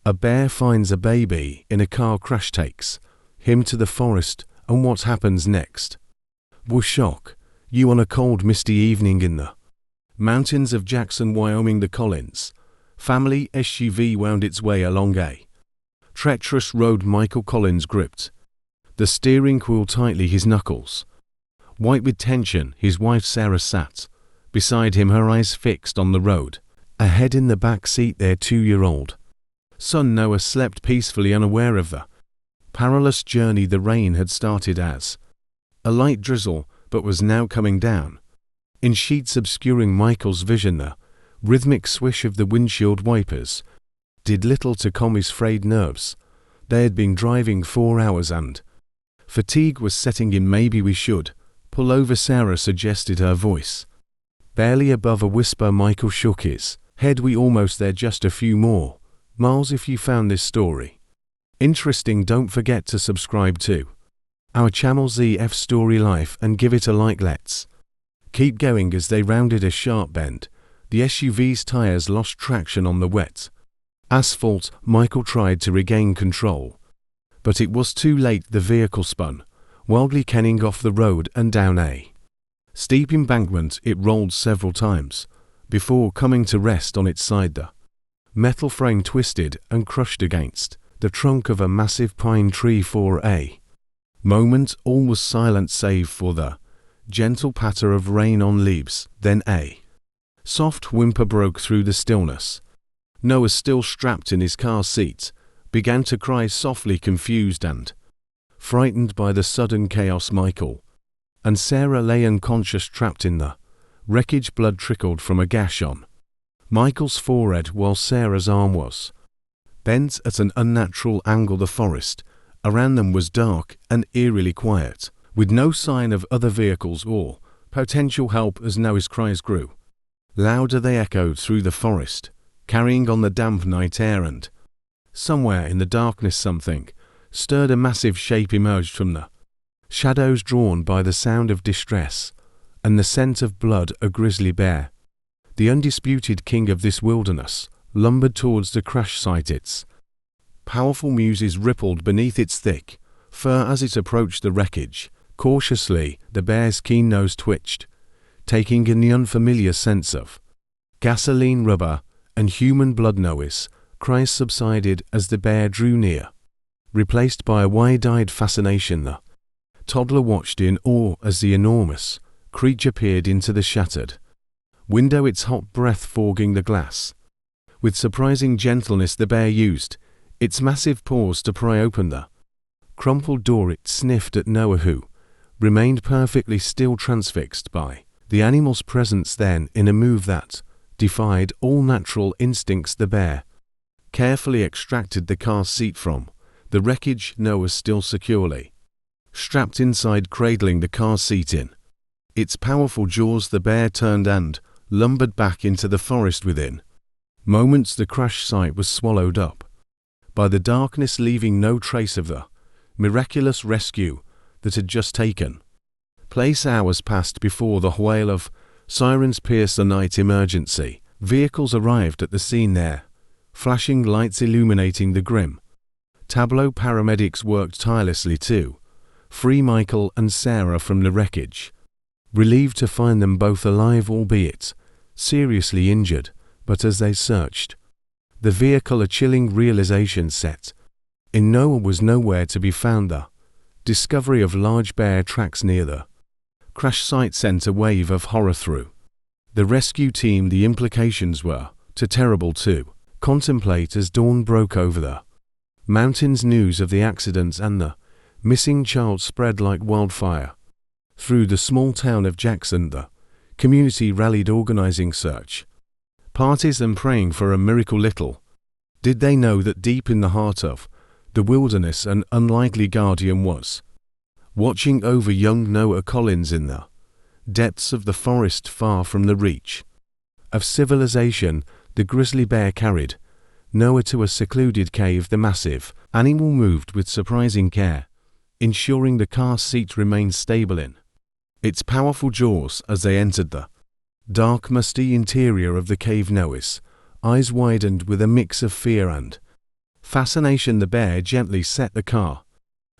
A bear finds a baby in a car crash, takes him to the forest, and what happens next? Was shock. You on a cold misty evening in the mountains of Jackson, Wyoming. The Collins family SUV wound its way along a treacherous road. Michael Collins gripped the steering wheel tightly, his knuckles white with tension. His wife Sarah sat beside him, her eyes fixed on the road ahead. In the back seat, their 2-year-old son Noah slept peacefully, unaware of the perilous journey. The rain had started as a light drizzle, but was now coming down in sheets, obscuring Michael's vision. The rhythmic swish of the windshield wipers did little to calm his frayed nerves. They had been driving 4 hours and fatigue was setting in. Maybe we should pull over, Sarah suggested, her voice barely above a whisper. Michael shook his head. We almost there, just a few more miles. If you found this story interesting, don't forget to subscribe to our channel ZF Story Life and give it a like. Let's keep going. As they rounded a sharp bend, the SUV's tires lost traction on the wet asphalt. Michael tried to regain control, but it was too late. The vehicle spun wildly, canning off the road and down a steep embankment. It rolled several times before coming to rest on its side. The metal frame twisted and crushed against the trunk of a massive pine tree. For a moment, all was silent save for the gentle patter of rain on leaves. Then a soft whimper broke through the stillness. Noah, still strapped in his car seat, began to cry softly, confused and frightened by the sudden chaos. Michael and Sarah lay unconscious, trapped in the wreckage. Blood trickled from a gash on Michael's forehead, while Sarah's arm was bent at an unnatural angle. The forest around them was dark and eerily quiet, with no sign of other vehicles or potential help. As Noah's cries grew louder, they echoed through the forest, carrying on the damp night air, and somewhere in the darkness something stirred. A massive shape emerged from the shadows, drawn by the sound of distress and the scent of blood. A grizzly bear, the undisputed king of this wilderness, lumbered towards the crash site. Its powerful muses rippled beneath its thick fur as it approached the wreckage. Cautiously, the bear's keen nose twitched, taking in the unfamiliar scents of gasoline, rubber, and human blood. Noah's cries subsided as the bear drew near, replaced by a wide-eyed fascination. The toddler watched in awe as the enormous creature peered into the shattered window, its hot breath fogging the glass. With surprising gentleness, the bear used its massive paws to pry open the crumpled door. It sniffed at Noah, who remained perfectly still, transfixed by the animal's presence. Then, in a move that defied all natural instincts, the bear carefully extracted the car seat from the wreckage. Noah still securely strapped inside, cradling the car seat in its powerful jaws. The bear turned and lumbered back into the forest. Within moments, the crash site was swallowed up by the darkness, leaving no trace of the miraculous rescue that had just taken place. Hours passed before the wail of sirens pierced the night. Emergency vehicles arrived at the scene, their flashing lights illuminating the grim tableau. Paramedics worked tirelessly to free Michael and Sarah from the wreckage, relieved to find them both alive, albeit seriously injured. But as they searched the vehicle, a chilling realization set in. Noah was nowhere to be found. The discovery of large bear tracks near the crash site sent a wave of horror through the rescue team. The implications were too terrible to contemplate as dawn broke over the mountains. News of the accidents and the missing child spread like wildfire through the small town of Jackson. The community rallied, organizing search parties and praying for a miracle. Little did they know that deep in the heart of the wilderness, an unlikely guardian was watching over young Noah Collins in the depths of the forest, far from the reach of civilization. The grizzly bear carried Noah to a secluded cave. The massive animal moved with surprising care, ensuring the car seat remained stable in its powerful jaws. As they entered the dark, musty interior of the cave, Noah's eyes widened with a mix of fear and Fascination, the bear gently set the car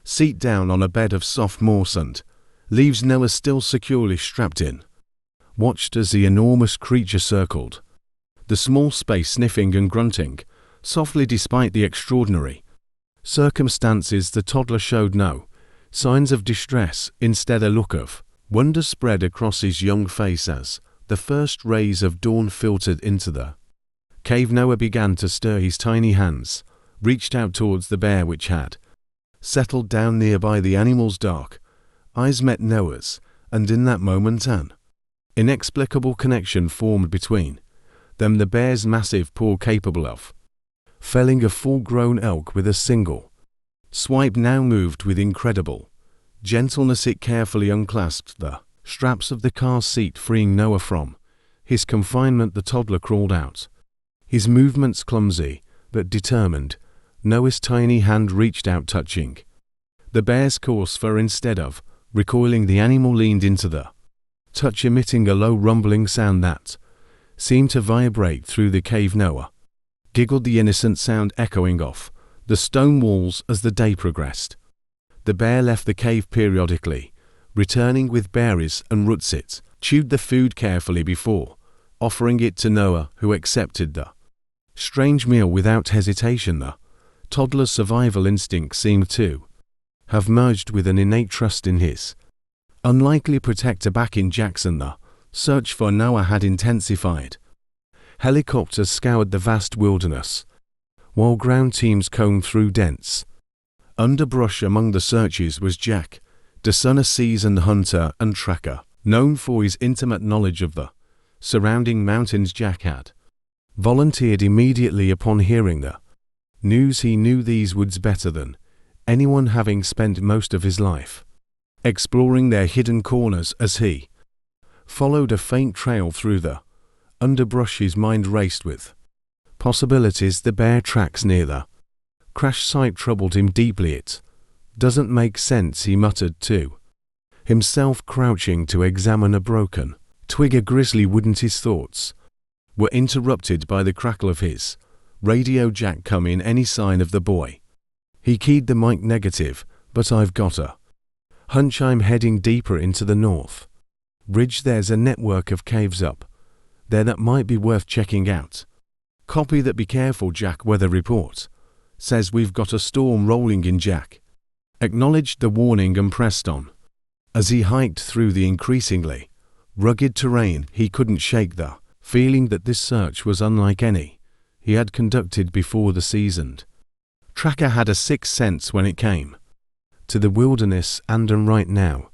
seat down on a bed of soft moss and leaves Noah still securely strapped in. Watched as the enormous creature circled the small space, sniffing and grunting softly despite the extraordinary circumstances. The toddler showed no signs of distress. Instead, a look of wonder spread across his young face as the first rays of dawn filtered into the cave. Noah began to stir. His tiny hands reached out towards the bear, which had settled down nearby. The animal's dark eyes met Noah's, and in that moment an inexplicable connection formed between them. The bear's massive paw, capable of felling a full-grown elk with a single swipe, now moved with incredible gentleness. It carefully unclasped the straps of the car seat, freeing Noah from his confinement. The toddler crawled out, his movements clumsy but determined. Noah's tiny hand reached out, touching the bear's coarse fur. Instead of recoiling, the animal leaned into the touch, emitting a low rumbling sound that seemed to vibrate through the cave. Noah giggled, the innocent sound echoing off the stone walls. As the day progressed, the bear left the cave periodically, returning with berries and roots. It chewed the food carefully before offering it to Noah, who accepted the strange meal without hesitation. The toddler's survival instinct seemed to have merged with an innate trust in his unlikely protector. Back in Jackson, the search for Noah had intensified. Helicopters scoured the vast wilderness, while ground teams combed through dense underbrush. Among the searches was Jack, the son, a seasoned hunter and tracker, known for his intimate knowledge of the surrounding mountains. Jack had volunteered immediately upon hearing the news. He knew these woods better than anyone, having spent most of his life exploring their hidden corners. As he followed a faint trail through the underbrush, his mind raced with possibilities. The bear tracks near the crash site troubled him deeply. It doesn't make sense, he muttered to himself, crouching to examine a broken twig. A grizzly wouldn't. His thoughts were interrupted by the crackle of his radio. Jack, come in. Any sign of the boy? He keyed the mic. Negative, but I've got a hunch I'm heading deeper into the north ridge. There's a network of caves up there that might be worth checking out. Copy that. Be careful, Jack. Weather report says we've got a storm rolling in. Jack acknowledged the warning and pressed on. As he hiked through the increasingly rugged terrain, he couldn't shake the feeling that this search was unlike any he had conducted before. The seasoned tracker had a sixth sense when it came to the wilderness, and right now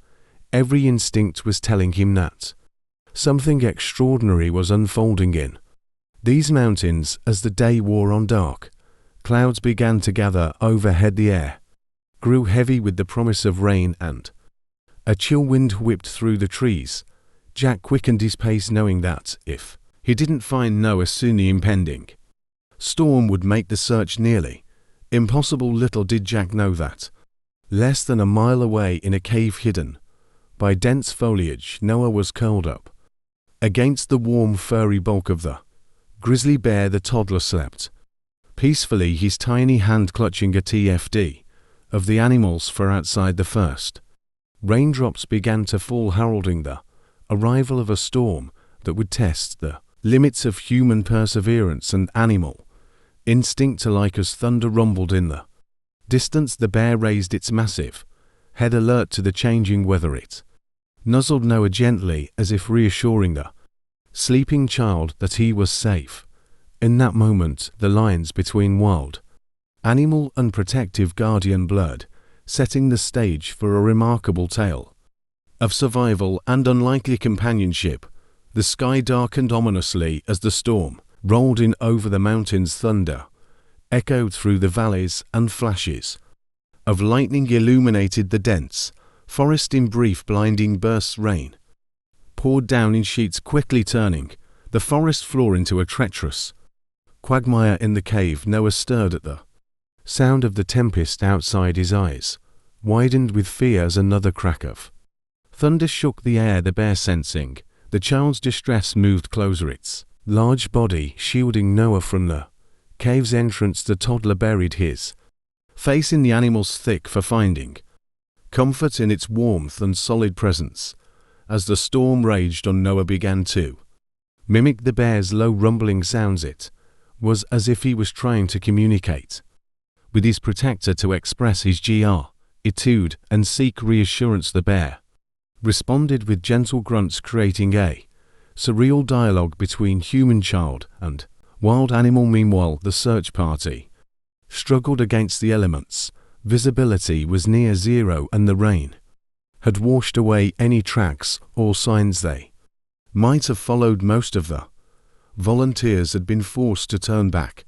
every instinct was telling him that something extraordinary was unfolding in these mountains. As the day wore on, dark clouds began to gather overhead. The air grew heavy with the promise of rain, and a chill wind whipped through the trees. Jack quickened his pace, knowing that if he didn't find Noah soon, the impending storm would make the search nearly impossible. Little did Jack know that less than a mile away, in a cave hidden by dense foliage, Noah was curled up against the warm, furry bulk of the grizzly bear. The toddler slept peacefully, his tiny hand clutching a TFD of the animal's fur. Outside, the first raindrops began to fall, heralding the arrival of a storm that would test the limits of human perseverance and animal instinct alike. As thunder rumbled in the distance, the bear raised its massive head, alert to the changing weather. It nuzzled Noah gently, as if reassuring the sleeping child that he was safe. In that moment, the lines between wild animal and protective guardian blurred, setting the stage for a remarkable tale of survival and unlikely companionship. The sky darkened ominously as the storm rolled in over the mountains. Thunder echoed through the valleys, and flashes of lightning illuminated the dense forest. In brief, blinding bursts, rain poured down in sheets, quickly turning the forest floor into a treacherous quagmire. In the cave, Noah stirred at the sound of the tempest outside. His eyes widened with fear as another crack of thunder shook the air. The bear, sensing the child's distress, moved closer, its large body shielding Noah from the cave's entrance the toddler buried his face in the animal's thick for finding comfort in its warmth and solid presence. As the storm raged on, Noah began to mimic the bear's low rumbling sounds. It was as if he was trying to communicate with his protector, to express his gratitude and seek reassurance. The bear responded with gentle grunts, creating a surreal dialogue between human child and wild animal. Meanwhile, the search party struggled against the elements. Visibility was near zero, and the rain had washed away any tracks or signs they might have followed. Most of the volunteers had been forced to turn back,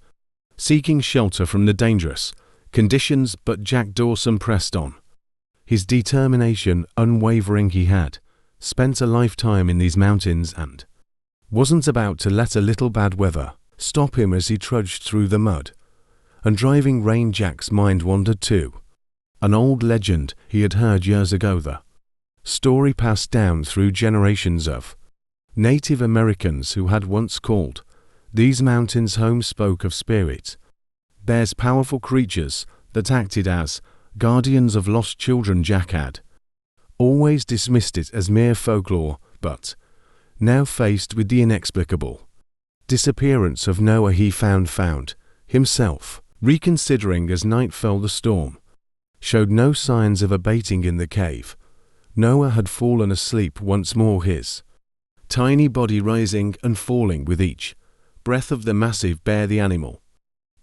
seeking shelter from the dangerous conditions, but Jack Dawson pressed on, his determination unwavering. He had spent a lifetime in these mountains and wasn't about to let a little bad weather stop him. As he trudged through the mud and driving rain, Jack's mind wandered to an old legend he had heard years ago, the story passed down through generations of Native Americans who had once called these mountains home. Spoke of spirit bears, powerful creatures that acted as guardians of lost children. Jack had always dismissed it as mere folklore, but now, faced with the inexplicable disappearance of Noah, he found himself reconsidering. As night fell, the storm showed no signs of abating in the cave. Noah had fallen asleep once more, his tiny body rising and falling with each breath of the massive bear. The animal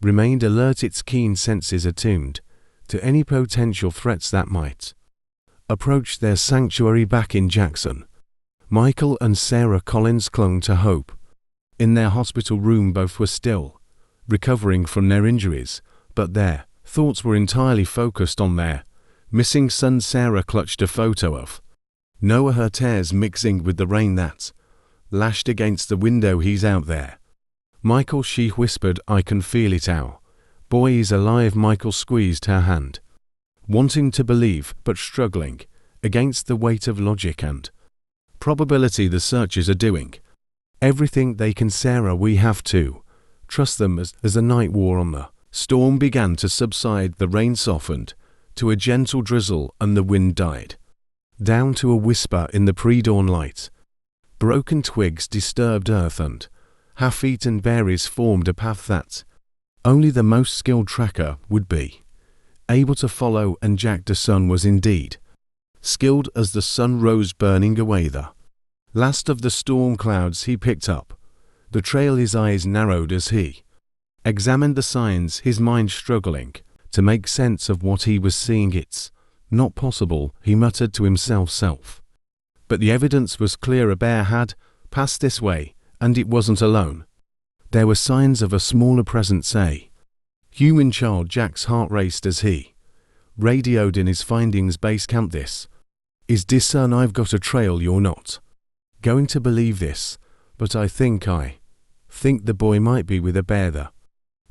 remained alert, its keen senses attuned to any potential threats that might approach their sanctuary. Back in Jackson, Michael and Sarah Collins clung to hope. In their hospital room, both were still recovering from their injuries, but their thoughts were entirely focused on their missing son. Sarah clutched a photo of Noah, her tears mixing with the rain that lashed against the window. He's out there, Michael, she whispered. I can feel it. Our boy is alive. Michael squeezed her hand, wanting to believe but struggling against the weight of logic and probability. The searchers are doing everything they can, Sarah. We have to trust them. As the night wore on, the storm began to subside. The rain softened to a gentle drizzle and the wind died down to a whisper in the pre-dawn light. Broken twigs disturbed earth and half-eaten berries formed a path that only the most skilled tracker would be able to follow, and Jack Dawson was indeed skilled. As the sun rose, burning away the last of the storm clouds, he picked up the trail. His eyes narrowed as he examined the signs, his mind struggling to make sense of what he was seeing. It's not possible, he muttered to himself. But the evidence was clear. A bear had passed this way, and it wasn't alone. There were signs of a smaller presence, a human child. Jack's heart raced as he radioed in his findings. Base camp, this is Dawson. I've got a trail. You're not going to believe this, but I think the boy might be with a bear. The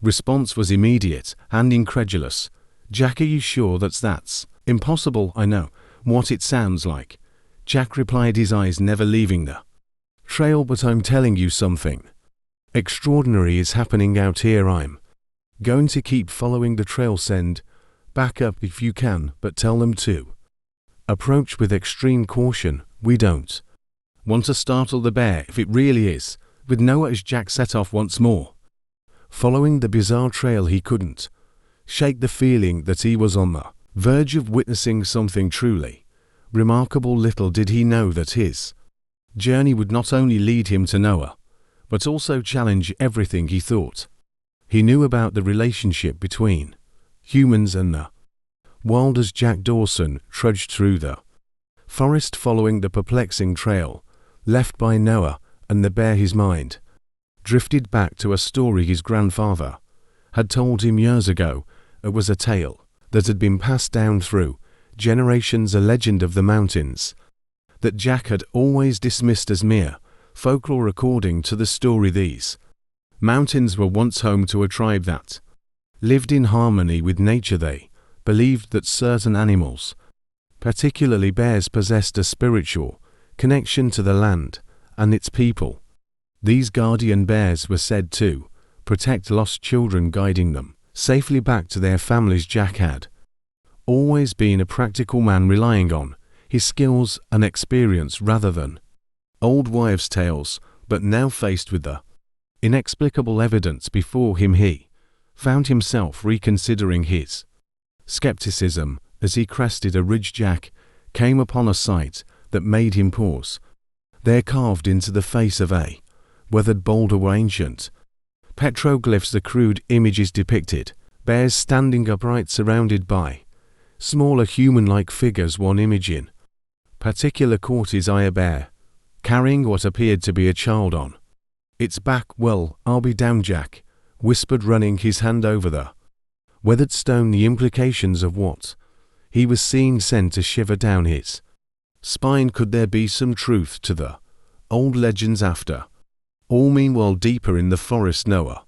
response was immediate and incredulous. Jack, are you sure that's impossible? I know what it sounds like, Jack replied, his eyes never leaving the trail, but I'm telling you something extraordinary is happening out here. I'm going to keep following the trail. Send back up if you can, but tell them to approach with extreme caution. We don't want to startle the bear if it really is with Noah. As Jack set off once more, following the bizarre trail, he couldn't shake the feeling that he was on the verge of witnessing something truly remarkable. Little did he know that his journey would not only lead him to Noah, but also challenge everything he thought he knew about the relationship between humans and the wild. As Jack Dawson trudged through the forest following the perplexing trail left by Noah and the bear, his mind drifted back to a story his grandfather had told him years ago. It was a tale that had been passed down through generations, a legend of the mountains that Jack had always dismissed as mere folklore. According to the story, these mountains were once home to a tribe that lived in harmony with nature. They believed that certain animals, particularly bears, possessed a spiritual connection to the land and its people. These guardian bears were said to protect lost children, guiding them safely back to their families. Jack had always been a practical man, relying on his skills and experience rather than old wives' tales, but now faced with the inexplicable evidence before him, he found himself reconsidering his skepticism. As he crested a ridge, Jack came upon a sight that made him pause. There, carved into the face of a weathered boulder, were ancient petroglyphs. The crude images depicted bears standing upright, surrounded by smaller human-like figures. One image in particular caught his eye: a bear carrying what appeared to be a child on its back. "Well, I'll be damned," Jack whispered, running his hand over the weathered stone. The implications of what he was seeing sent a shiver down his spine. Could there be some truth to the old legends after all? Meanwhile, deeper in the forest, Noah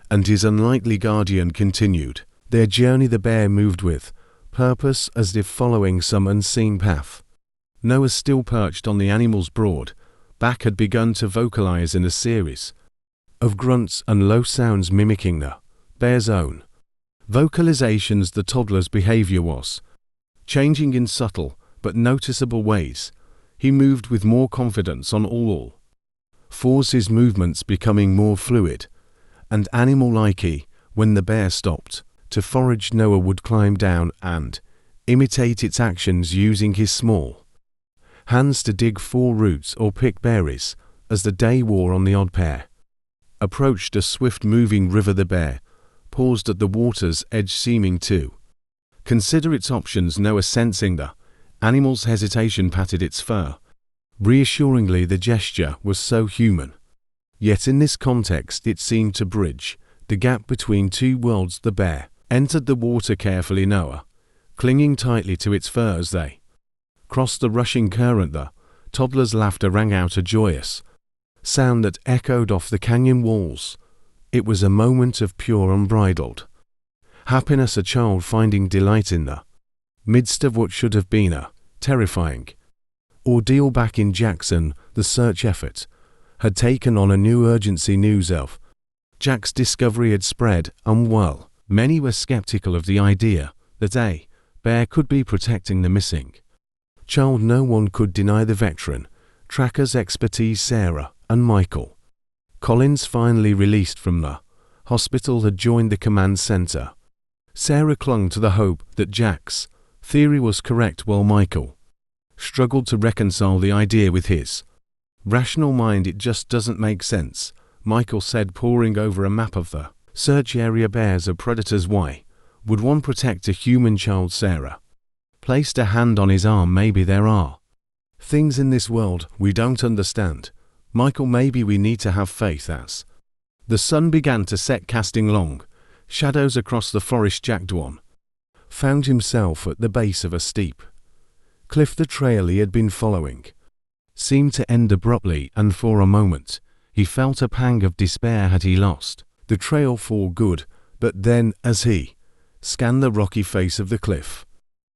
and his unlikely guardian continued their journey. The bear moved with purpose, as if following some unseen path. Noah, still perched on the animal's broad back, had begun to vocalize in a series of grunts and low sounds mimicking the bear's own vocalizations. The toddler's behavior was changing in subtle but noticeable ways. He moved with more confidence on all fours, his movements becoming more fluid and animal-like. When the bear stopped to forage, Noah would climb down and imitate its actions, using his small hands to dig for roots or pick berries. As the day wore on, the odd pair approached a swift-moving river. The bear paused at the water's edge, seeming to consider its options. Noah, sensing the animal's hesitation, patted its fur reassuringly. The gesture was so human, yet in this context it seemed to bridge the gap between two worlds. The bear entered the water carefully, Noah clinging tightly to its fur. As they crossed the rushing current, the toddler's laughter rang out, a joyous sound that echoed off the canyon walls. It was a moment of pure, unbridled happiness, a child finding delight in the midst of what should have been a terrifying ordeal. Back in Jackson, the search effort had taken on a new urgency. News of Jack's discovery had spread, and while many were skeptical of the idea that a bear could be protecting the missing child, no one could deny the veteran tracker's expertise. Sarah and Michael Collins, finally released from the hospital, had joined the command center. Sarah clung to the hope that Jack's theory was correct, while Michael struggled to reconcile the idea with his rational mind. "It just doesn't make sense," Michael said, poring over a map of the search area. "Bears are predators. Why would one protect a human child?" Sarah placed a hand on his arm. "Maybe there are things in this world we don't understand, Michael. Maybe we need to have faith." As the sun began to set, casting long shadows across the forest, Jack Dwan found himself at the base of a steep cliff. The trail he had been following seemed to end abruptly, and for a moment he felt a pang of despair. Had he lost the trail for good? But then, as he scanned the rocky face of the cliff,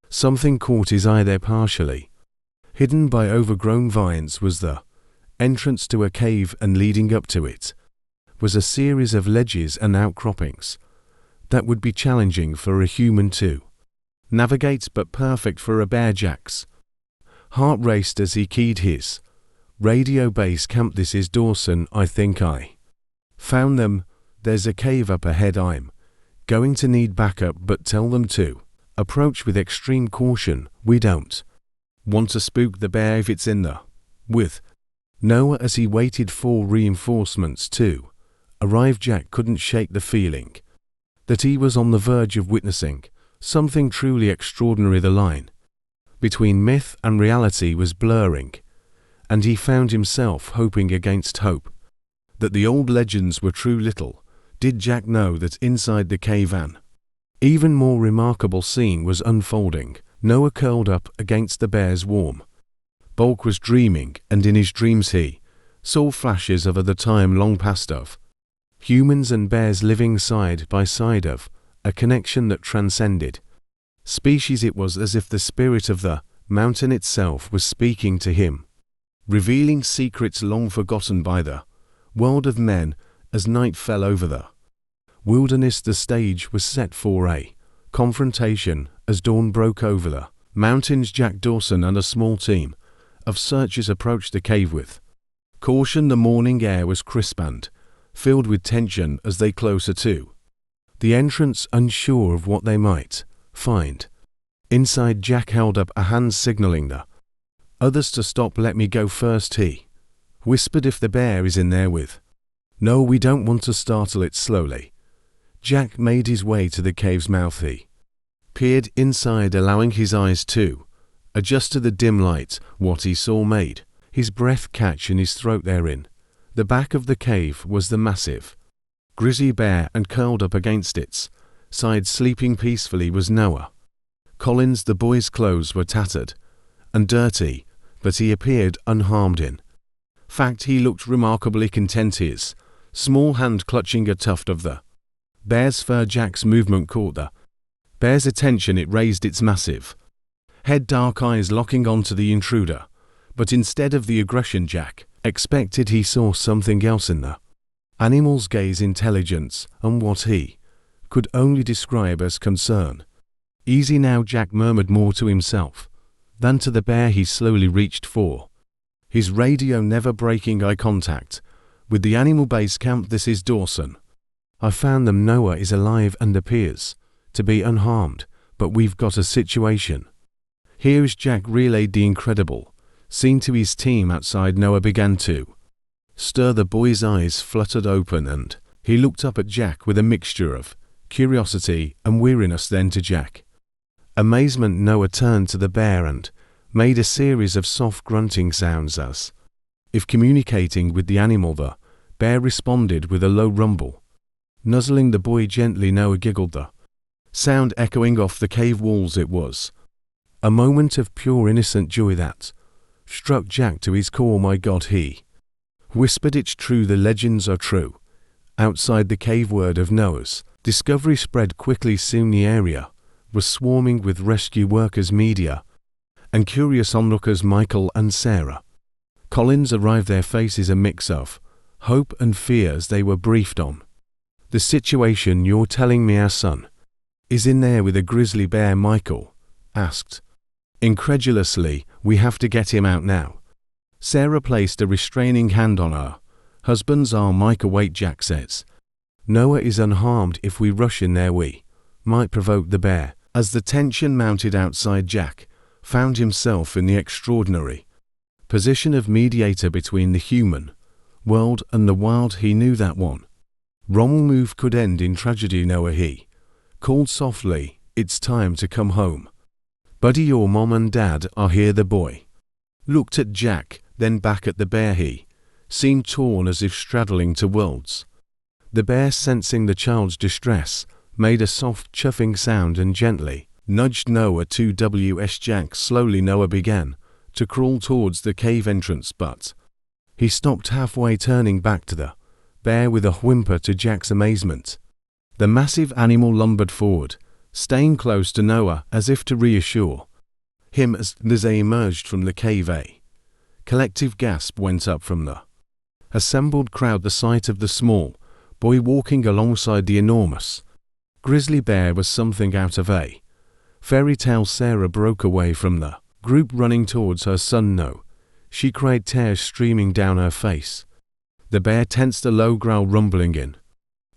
something caught his eye. There, partially hidden by overgrown vines, was the entrance to a cave, and leading up to it was a series of ledges and outcroppings that would be challenging for a human to navigate, but perfect for a bear. Jack's heart raced as he keyed his radio. "Base camp, this is Dawson. I think I found them. There's a cave up ahead. I'm going to need backup, but tell them to approach with extreme caution. We don't want to spook the bear if it's in the with Noah." As he waited for reinforcements to arrive, Jack couldn't shake the feeling that he was on the verge of witnessing something truly extraordinary. The line between myth and reality was blurring, and he found himself hoping against hope that the old legends were true. Little did Jack know that inside the cave an even more remarkable scene was unfolding. Noah, curled up against the bear's warm bulk, was dreaming, and in his dreams he saw flashes of the time long past, of humans and bears living side by side, of a connection that transcended species. It was as if the spirit of the mountain itself was speaking to him, revealing secrets long forgotten by the world of men. As night fell over the Wilderness. The stage was set for a confrontation as dawn broke over the mountains. Jack Dawson and a small team of searchers approached the cave with caution. The morning air was crisp and filled with tension as they closer to the entrance, unsure of what they might find. Inside, Jack held up a hand signaling the others to stop. "Let me go first," he whispered. "If the bear is in there with..." "No, we don't want to startle it." Slowly Jack made his way to the cave's mouth. He peered inside, allowing his eyes to adjust to the dim light. What he saw made his breath catch in his throat. Therein, the back of the cave, was the massive grizzly bear, and curled up against its side, sleeping peacefully, was Noah Collins. The boy's clothes were tattered and dirty, but he appeared unharmed. In fact, he looked remarkably content, his small hand clutching a tuft of the bear's fur. Jack's movement caught the bear's attention. It raised its massive head, dark eyes locking onto the intruder. But instead of the aggression Jack expected, he saw something else in the animal's gaze: intelligence, and what he could only describe as concern. "Easy now," Jack murmured, more to himself than to the bear. He slowly reached for his radio, never breaking eye contact with the animal. "Base camp, this is Dawson. I found them. Noah is alive and appears to be unharmed, but we've got a situation here." As Jack relayed the incredible scene to his team outside, Noah began to stir. The boy's eyes fluttered open, and he looked up at Jack with a mixture of curiosity and weariness. Then, to Jack's amazement, Noah turned to the bear and made a series of soft grunting sounds, as if communicating with the animal. The bear responded with a low rumble, nuzzling the boy gently. Noah giggled, the sound echoing off the cave walls. It was a moment of pure innocent joy that struck Jack to his core. "My God," he whispered, "it's true. The legends are true." Outside the cave, word of Noah's discovery spread quickly. Soon the area was swarming with rescue workers, media, and curious onlookers. Michael and Sarah Collins arrived, their faces a mix of hope and fear as they were briefed on the situation. "You're telling me our son is in there with a grizzly bear?" Michael asked incredulously. "We have to get him out now." Sarah placed a restraining hand on her husband's arm. "Michael, wait," Jack says. "Noah is unharmed. If we rush in there, we might provoke the bear." As the tension mounted outside, Jack found himself in the extraordinary position of mediator between the human world and the wild. He knew that one wrong move could end in tragedy. "Noah," he called softly, "it's time to come home. Buddy, your mom and dad are here." The boy looked at Jack, then back at the bear. He seemed torn, as if straddling two worlds. The bear, sensing the child's distress, made a soft chuffing sound and gently nudged Noah to WS Jack. Slowly Noah began to crawl towards the cave entrance, but he stopped halfway, turning back to the bear with a whimper. To Jack's amazement, the massive animal lumbered forward, staying close to Noah as if to reassure him. As they emerged from the cave, a collective gasp went up from the assembled crowd. The sight of the small boy walking alongside the enormous grizzly bear was something out of a fairy tale. Sarah broke away from the group, running towards her son. "No," she cried, tears streaming down her face. The bear tensed, a low growl rumbling in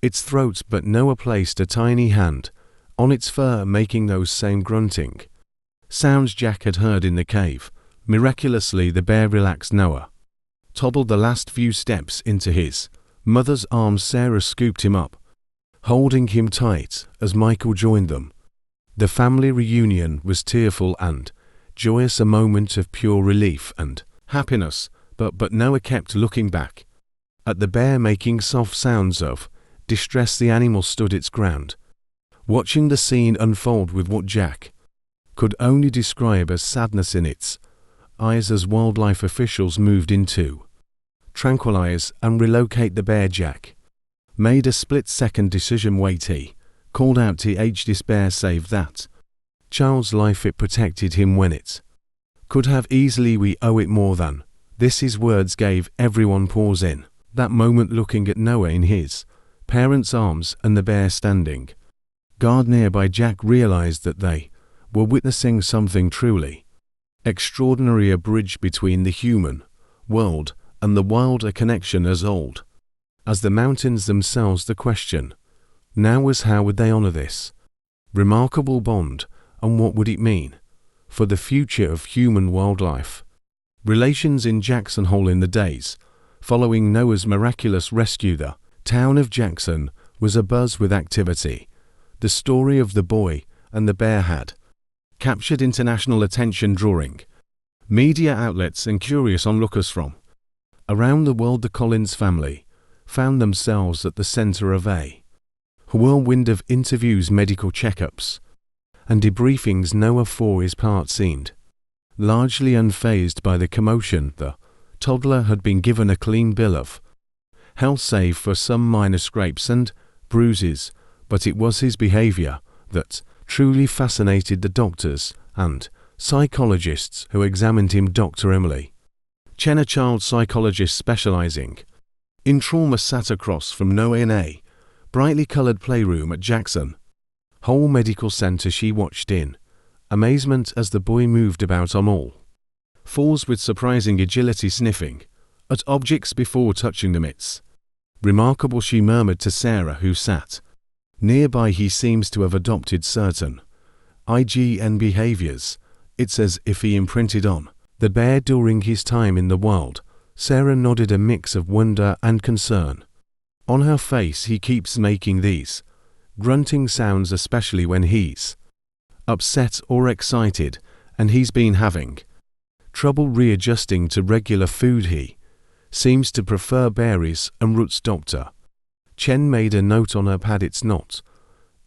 its throat, but Noah placed a tiny hand on its fur, making those same grunting sounds Jack had heard in the cave. Miraculously, the bear relaxed. Noah toddled the last few steps into his mother's arms. Sarah scooped him up, holding him tight as Michael joined them. The family reunion was tearful and joyous, a moment of pure relief and happiness, but Noah kept looking back at the bear, making soft sounds of distress. The animal stood its ground, watching the scene unfold with what Jack could only describe as sadness in its eyes. As wildlife officials moved in to tranquilize and relocate the bear, Jack made a split-second decision. "Wait," he called out. This bear saved that child's life. It protected him when it could have easily. We owe it more than this." His words gave everyone pause in that moment, looking at Noah in his parents' arms and the bear standing guard nearby. Jack realized that they were witnessing something truly extraordinary, a bridge between the human world and the wild, a connection as old as the mountains themselves. The question now was, how would they honor this remarkable bond, and what would it mean for the future of human-wildlife relations in Jackson Hole? In the days following Noah's miraculous rescue, the town of Jackson was abuzz with activity. The story of the boy and the bear had captured international attention, drawing media outlets and curious onlookers from around the world. The Collins family found themselves at the center of a whirlwind of interviews, medical checkups, and debriefings. Noah, for his part, seemed largely unfazed by the commotion. The toddler had been given a clean bill of health, save for some minor scrapes and bruises, but it was his behavior that truly fascinated the doctors and psychologists who examined him. Dr. Emily Chen, a child psychologist specializing in trauma, sat across from Noah in a brightly colored playroom at Jackson Hole Medical Center. She watched in amazement as the boy moved about on all fours with surprising agility, sniffing at objects before touching them. "It's remarkable," she murmured to Sarah, who sat nearby. "He seems to have adopted certain IGN behaviors. It's as if he imprinted on the bear during his time in the wild." Sarah nodded, a mix of wonder and concern on her face. "He keeps making these grunting sounds, especially when he's upset or excited, and he's been having trouble readjusting to regular food. He seems to prefer berries and roots." Dr. Chen made a note on her pad. "It's not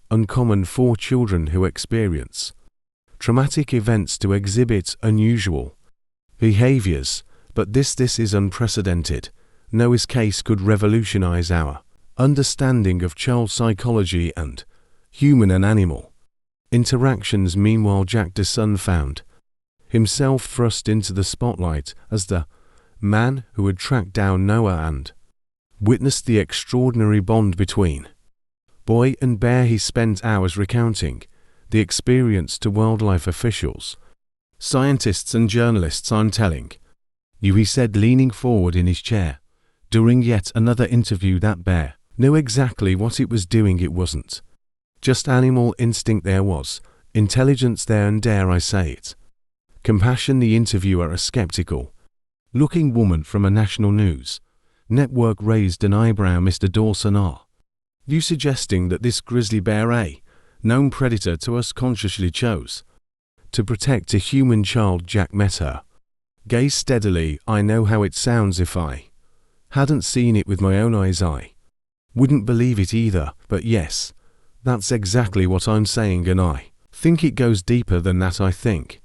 uncommon for children who experience traumatic events to exhibit unusual behaviors, but this is unprecedented. Noah's case could revolutionize our understanding of child psychology and human and animal interactions." Meanwhile, Jack DeSun found himself thrust into the spotlight as the man who had tracked down Noah and witnessed the extraordinary bond between boy and bear. He spent hours recounting the experience to wildlife officials, scientists, and journalists. "I'm telling you," he said, leaning forward in his chair during yet another interview, "that bear knew exactly what it was doing. It wasn't just animal instinct. There was intelligence there, and, dare I say it, compassion." The interviewer, a skeptical looking woman from a national news network, raised an eyebrow. "Mr. Dawson, are you suggesting that this grizzly bear, a known predator to us, consciously chose to protect a human child?" Jack met her gaze steadily. "I know how it sounds. If I hadn't seen it with my own eyes, I wouldn't believe it either. But yes, that's exactly what I'm saying, and I think it goes deeper than that. I think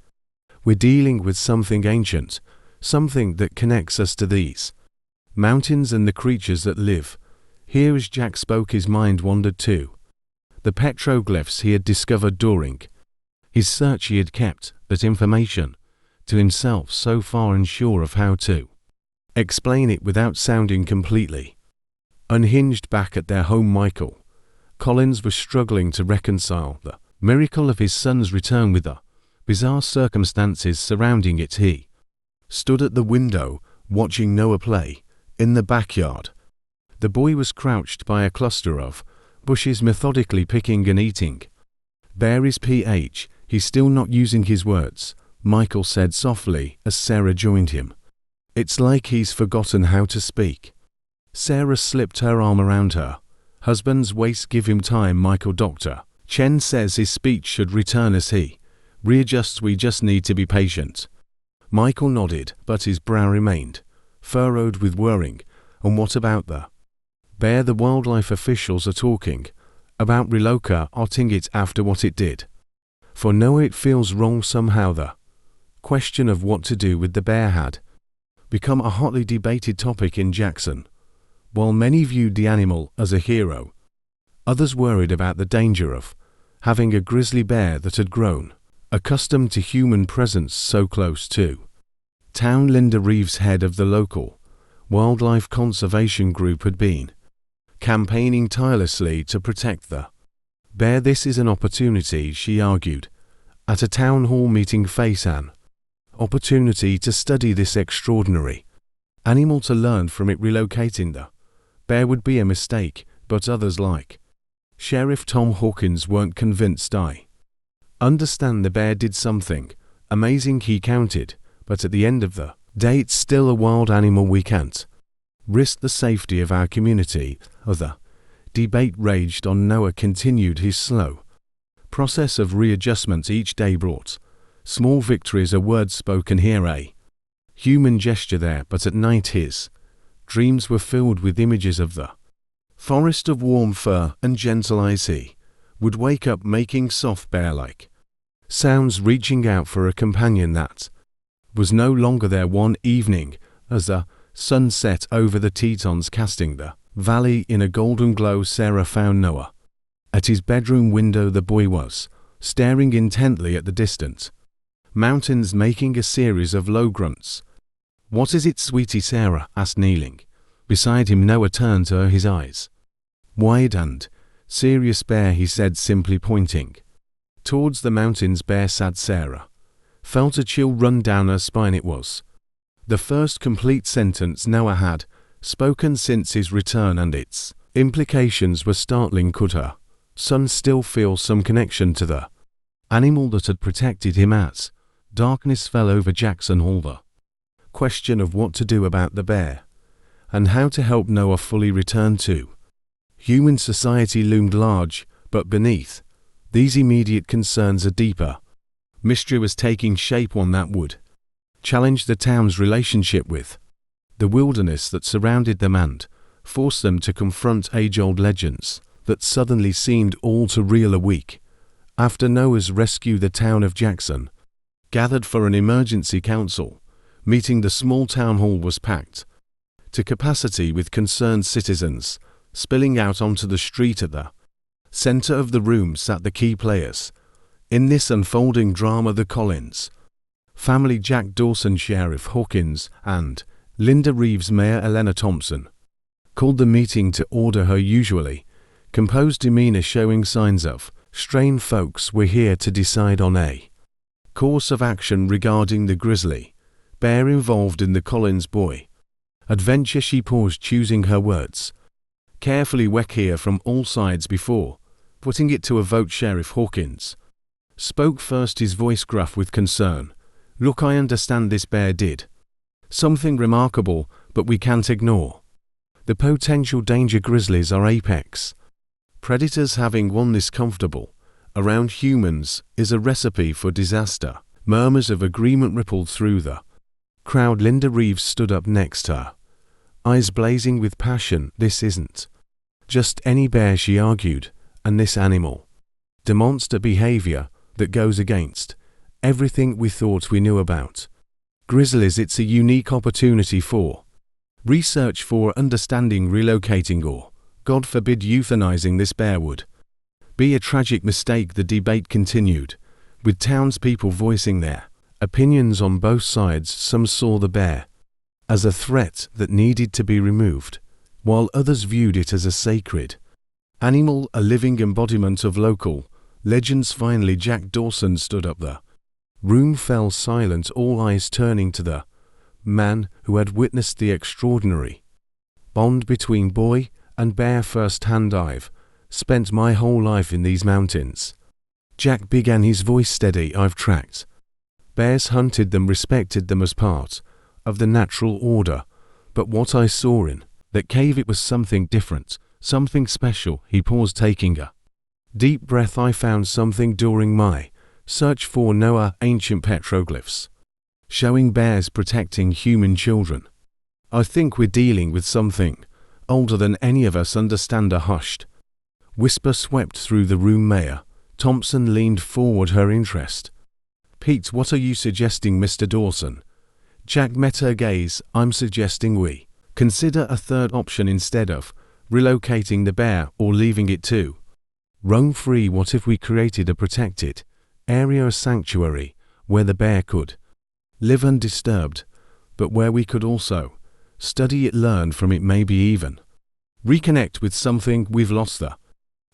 we're dealing with something ancient, something that connects us to these mountains and the creatures that live here." As Jack spoke, his mind wandered to the petroglyphs he had discovered during his search. He had kept that information to himself, so far unsure of how to explain it without sounding completely unhinged. Back at their home, Michael Collins was struggling to reconcile the miracle of his son's return with the bizarre circumstances surrounding it. He stood at the window, watching Noah play in the backyard. The boy was crouched by a cluster of bushes, methodically picking and eating berries. He's still not using his words," Michael said softly as Sarah joined him. "It's like he's forgotten how to speak." Sarah slipped her arm around her husband's waist. "Give him time, Michael. Dr. Chen says his speech should return as he readjusts. We just need to be patient." Michael nodded, but his brow remained furrowed with worrying. "And what about the bear? The wildlife officials are talking about relocating it after what it did for Noah. It feels wrong somehow." The question of what to do with the bear had become a hotly debated topic in Jackson. While many viewed the animal as a hero, others worried about the danger of having a grizzly bear that had grown accustomed to human presence so close to town. Linda Reeves, head of the local wildlife conservation group, had been campaigning tirelessly to protect the bear. This is an opportunity, she argued, at a town hall meeting, face an opportunity to study this extraordinary animal, to learn from it. Relocating the bear would be a mistake, but others like Sheriff Tom Hawkins weren't convinced. I understand the bear did something amazing, he counted, but at the end of the day it's still a wild animal. We can't risk the safety of our community. The debate raged on. Noah continued his slow process of readjustment. Each day brought small victories, a word spoken here, a human gesture there, but at night his dreams were filled with images of the forest of warm fur and gentle eyes. He would wake up making soft bear-like sounds, reaching out for a companion that was no longer there. One evening, as the sun set over the Tetons, casting the valley in a golden glow, Sarah found Noah at his bedroom window. The boy was staring intently at the distant mountains, making a series of low grunts. "What is it, sweetie?" Sarah asked, kneeling beside him. Noah turned to her, his eyes wide and serious. "Bear," he said simply, pointing towards the mountains. "Bear," said Sarah, felt a chill run down her spine. It was the first complete sentence Noah had spoken since his return, and its implications were startling. Could her son still feel some connection to the animal that had protected him? As darkness fell over Jackson Hall, the question of what to do about the bear and how to help Noah fully return to human society loomed large, but beneath these immediate concerns a deeper mystery was taking shape, one that would challenge the town's relationship with the wilderness that surrounded them and force them to confront age-old legends that suddenly seemed all too real. A week after Noah's rescue, the town of Jackson gathered for an emergency council meeting. The small town hall was packed to capacity, with concerned citizens spilling out onto the street. At the center of the room sat the key players in this unfolding drama: the Collins family, Jack Dawson, Sheriff Hawkins, and Linda Reeves. Mayor Elena Thompson called the meeting to order, her usually composed demeanor showing signs of strain. "Folks, we're here to decide on a course of action regarding the grizzly bear involved in the Collins boy adventure." She paused, choosing her words carefully. "We're here from all sides before putting it to a vote." Sheriff Hawkins spoke first, his voice gruff with concern. "Look, I understand this bear did something remarkable, but we can't ignore the potential danger. Grizzlies are apex predators. Having one this comfortable around humans is a recipe for disaster." Murmurs of agreement rippled through the crowd. Linda Reeves stood up next to her, eyes blazing with passion. "This isn't just any bear," she argued, "and this animal demonstrates behavior that goes against everything we thought we knew about grizzlies. It's a unique opportunity for research, for understanding. Relocating or, God forbid, euthanizing this bear would be a tragic mistake." The debate continued, with townspeople voicing their opinions on both sides. Some saw the bear as a threat that needed to be removed, while others viewed it as a sacred animal, a living embodiment of local legends. Finally, Jack Dawson stood up. The room fell silent, all eyes turning to the man who had witnessed the extraordinary bond between boy and bear firsthand. "I've spent my whole life in these mountains," Jack began, his voice steady. "I've tracked bears, hunted them, respected them as part of the natural order. But what I saw in that cave, it was something different, something special." He paused, taking a deep breath. "I found something during my search for Noah, ancient petroglyphs showing bears protecting human children. I think we're dealing with something older than any of us understand." A hushed whisper swept through the room. Mayor Thompson leaned forward, her interest. "Pete, what are you suggesting, Mr. Dawson?" Jack met her gaze. "I'm suggesting we consider a third option instead of relocating the bear or leaving it to roam free. What if we created a protected area, a sanctuary, where the bear could live undisturbed, but where we could also study it, learn from it, maybe even Reconnect with something we've lost. The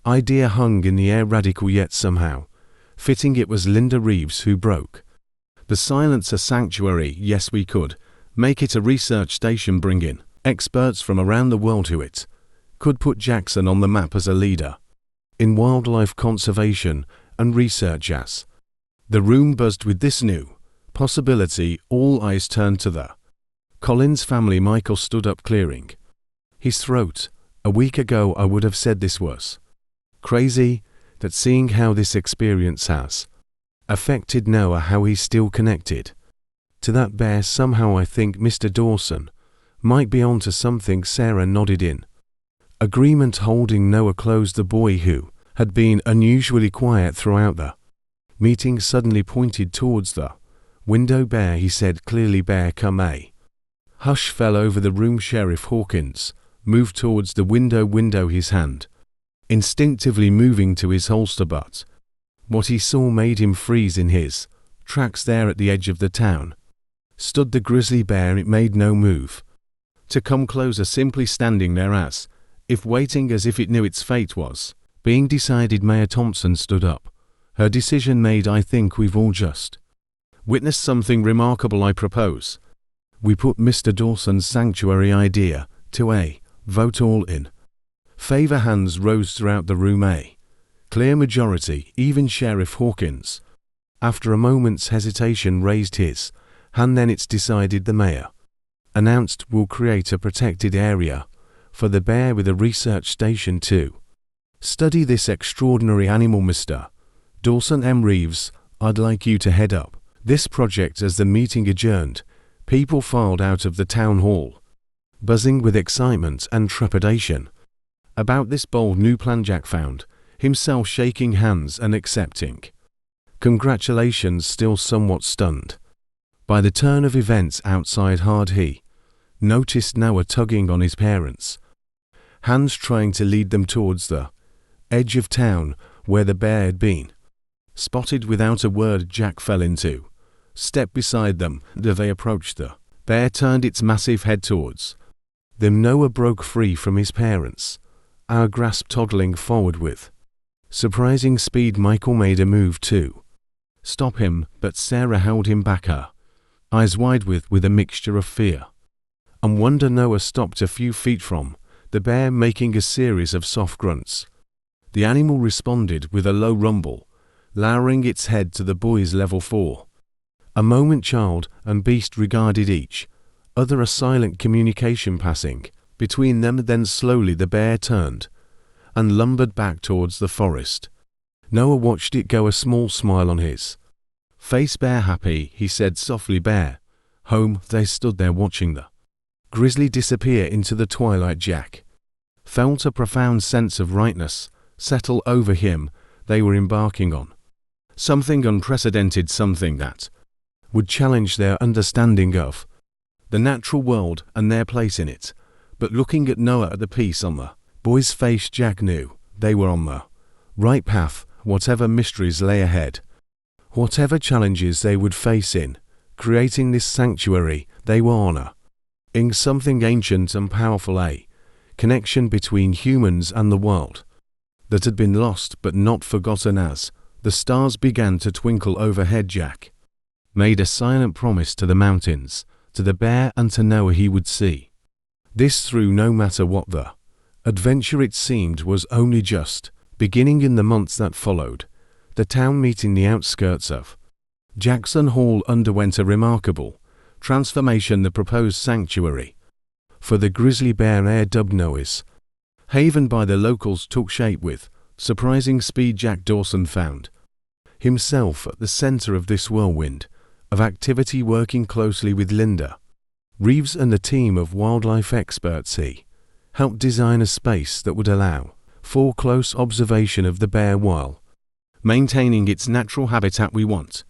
idea hung in the air, radical yet somehow fitting. It was Linda Reeves who broke the silence. A sanctuary, yes, we could make it a research station, bring in experts from around the world who it could put Jackson on the map as a leader in wildlife conservation and research. As the room buzzed with this new possibility, all eyes turned to the Collins family. Michael stood up, clearing his throat. A week ago I would have said this was crazy, that seeing how this experience has affected Noah, how he's still connected to that bear. Somehow I think Mr. Dawson might be onto something. Sarah nodded in agreement, holding Noah close. The boy, who had been unusually quiet throughout the meeting, suddenly pointed towards the window. Bear, he said clearly. Bear, come. A hush fell over the room. Sheriff Hawkins moved towards the window, his hand instinctively moving to his holster, but what he saw made him freeze in his tracks. There at the edge of the town stood the grizzly bear. It made no move to come closer, simply standing there as if waiting, as if it knew its fate was being decided. Mayor Thompson stood up. Her decision made. I think we've all just witnessed something remarkable. I propose we put Mr. Dawson's sanctuary idea to a vote. All in favor. Hands rose throughout the room. A clear majority. Even Sheriff Hawkins, after a moment's hesitation, raised his hand. Then it's decided, the mayor announced. We'll create a protected area for the bear with a research station to study this extraordinary animal. Mr. Dawson M. Reeves, I'd like you to head up this project. As the meeting adjourned, people filed out of the town hall, buzzing with excitement and trepidation about this bold new plan. Jack found himself shaking hands and accepting congratulations, still somewhat stunned by the turn of events outside. Hard, he noticed Noah tugging on his parents' hands, trying to lead them towards the edge of town where the bear had been spotted. Without a word, Jack fell into step beside them. As they approached, the bear turned its massive head towards them. Noah broke free from his parents, our grasp, toddling forward with surprising speed. Michael made a move to stop him, but Sarah held him back, her eyes wide with a mixture of fear and wonder. Noah stopped a few feet from the bear, making a series of soft grunts. The animal responded with a low rumble, lowering its head to the boy's level. For a moment, child and beast regarded each other, a silent communication passing between them. Then slowly the bear turned and lumbered back towards the forest. Noah watched it go, a small smile on his face. Bear happy, he said softly. Bear home. They stood there watching the grizzly disappear into the twilight. Jack felt a profound sense of rightness settle over him. They were embarking on something unprecedented, something that would challenge their understanding of the natural world and their place in it. But looking at Noah, at the peace on the boy's face, Jack knew they were on the right path. Whatever mysteries lay ahead, whatever challenges they would face in creating this sanctuary, they were honoring something ancient and powerful, a connection between humans and the world that had been lost but not forgotten. As the stars began to twinkle overhead, Jack made a silent promise to the mountains, to the bear, and to Noah. He would see this through, no matter what the adventure, it seemed, was only just beginning. In the months that followed, the town meeting, the outskirts of Jackson Hall, underwent a remarkable transformation. The proposed sanctuary for the grizzly bear, dubbed Noah's Haven by the locals, took shape with surprising speed. Jack Dawson found himself at the center of this whirlwind of activity, working closely with Linda Reeves and a team of wildlife experts. He helped design a space that would allow for close observation of the bear while maintaining its natural habitat. We want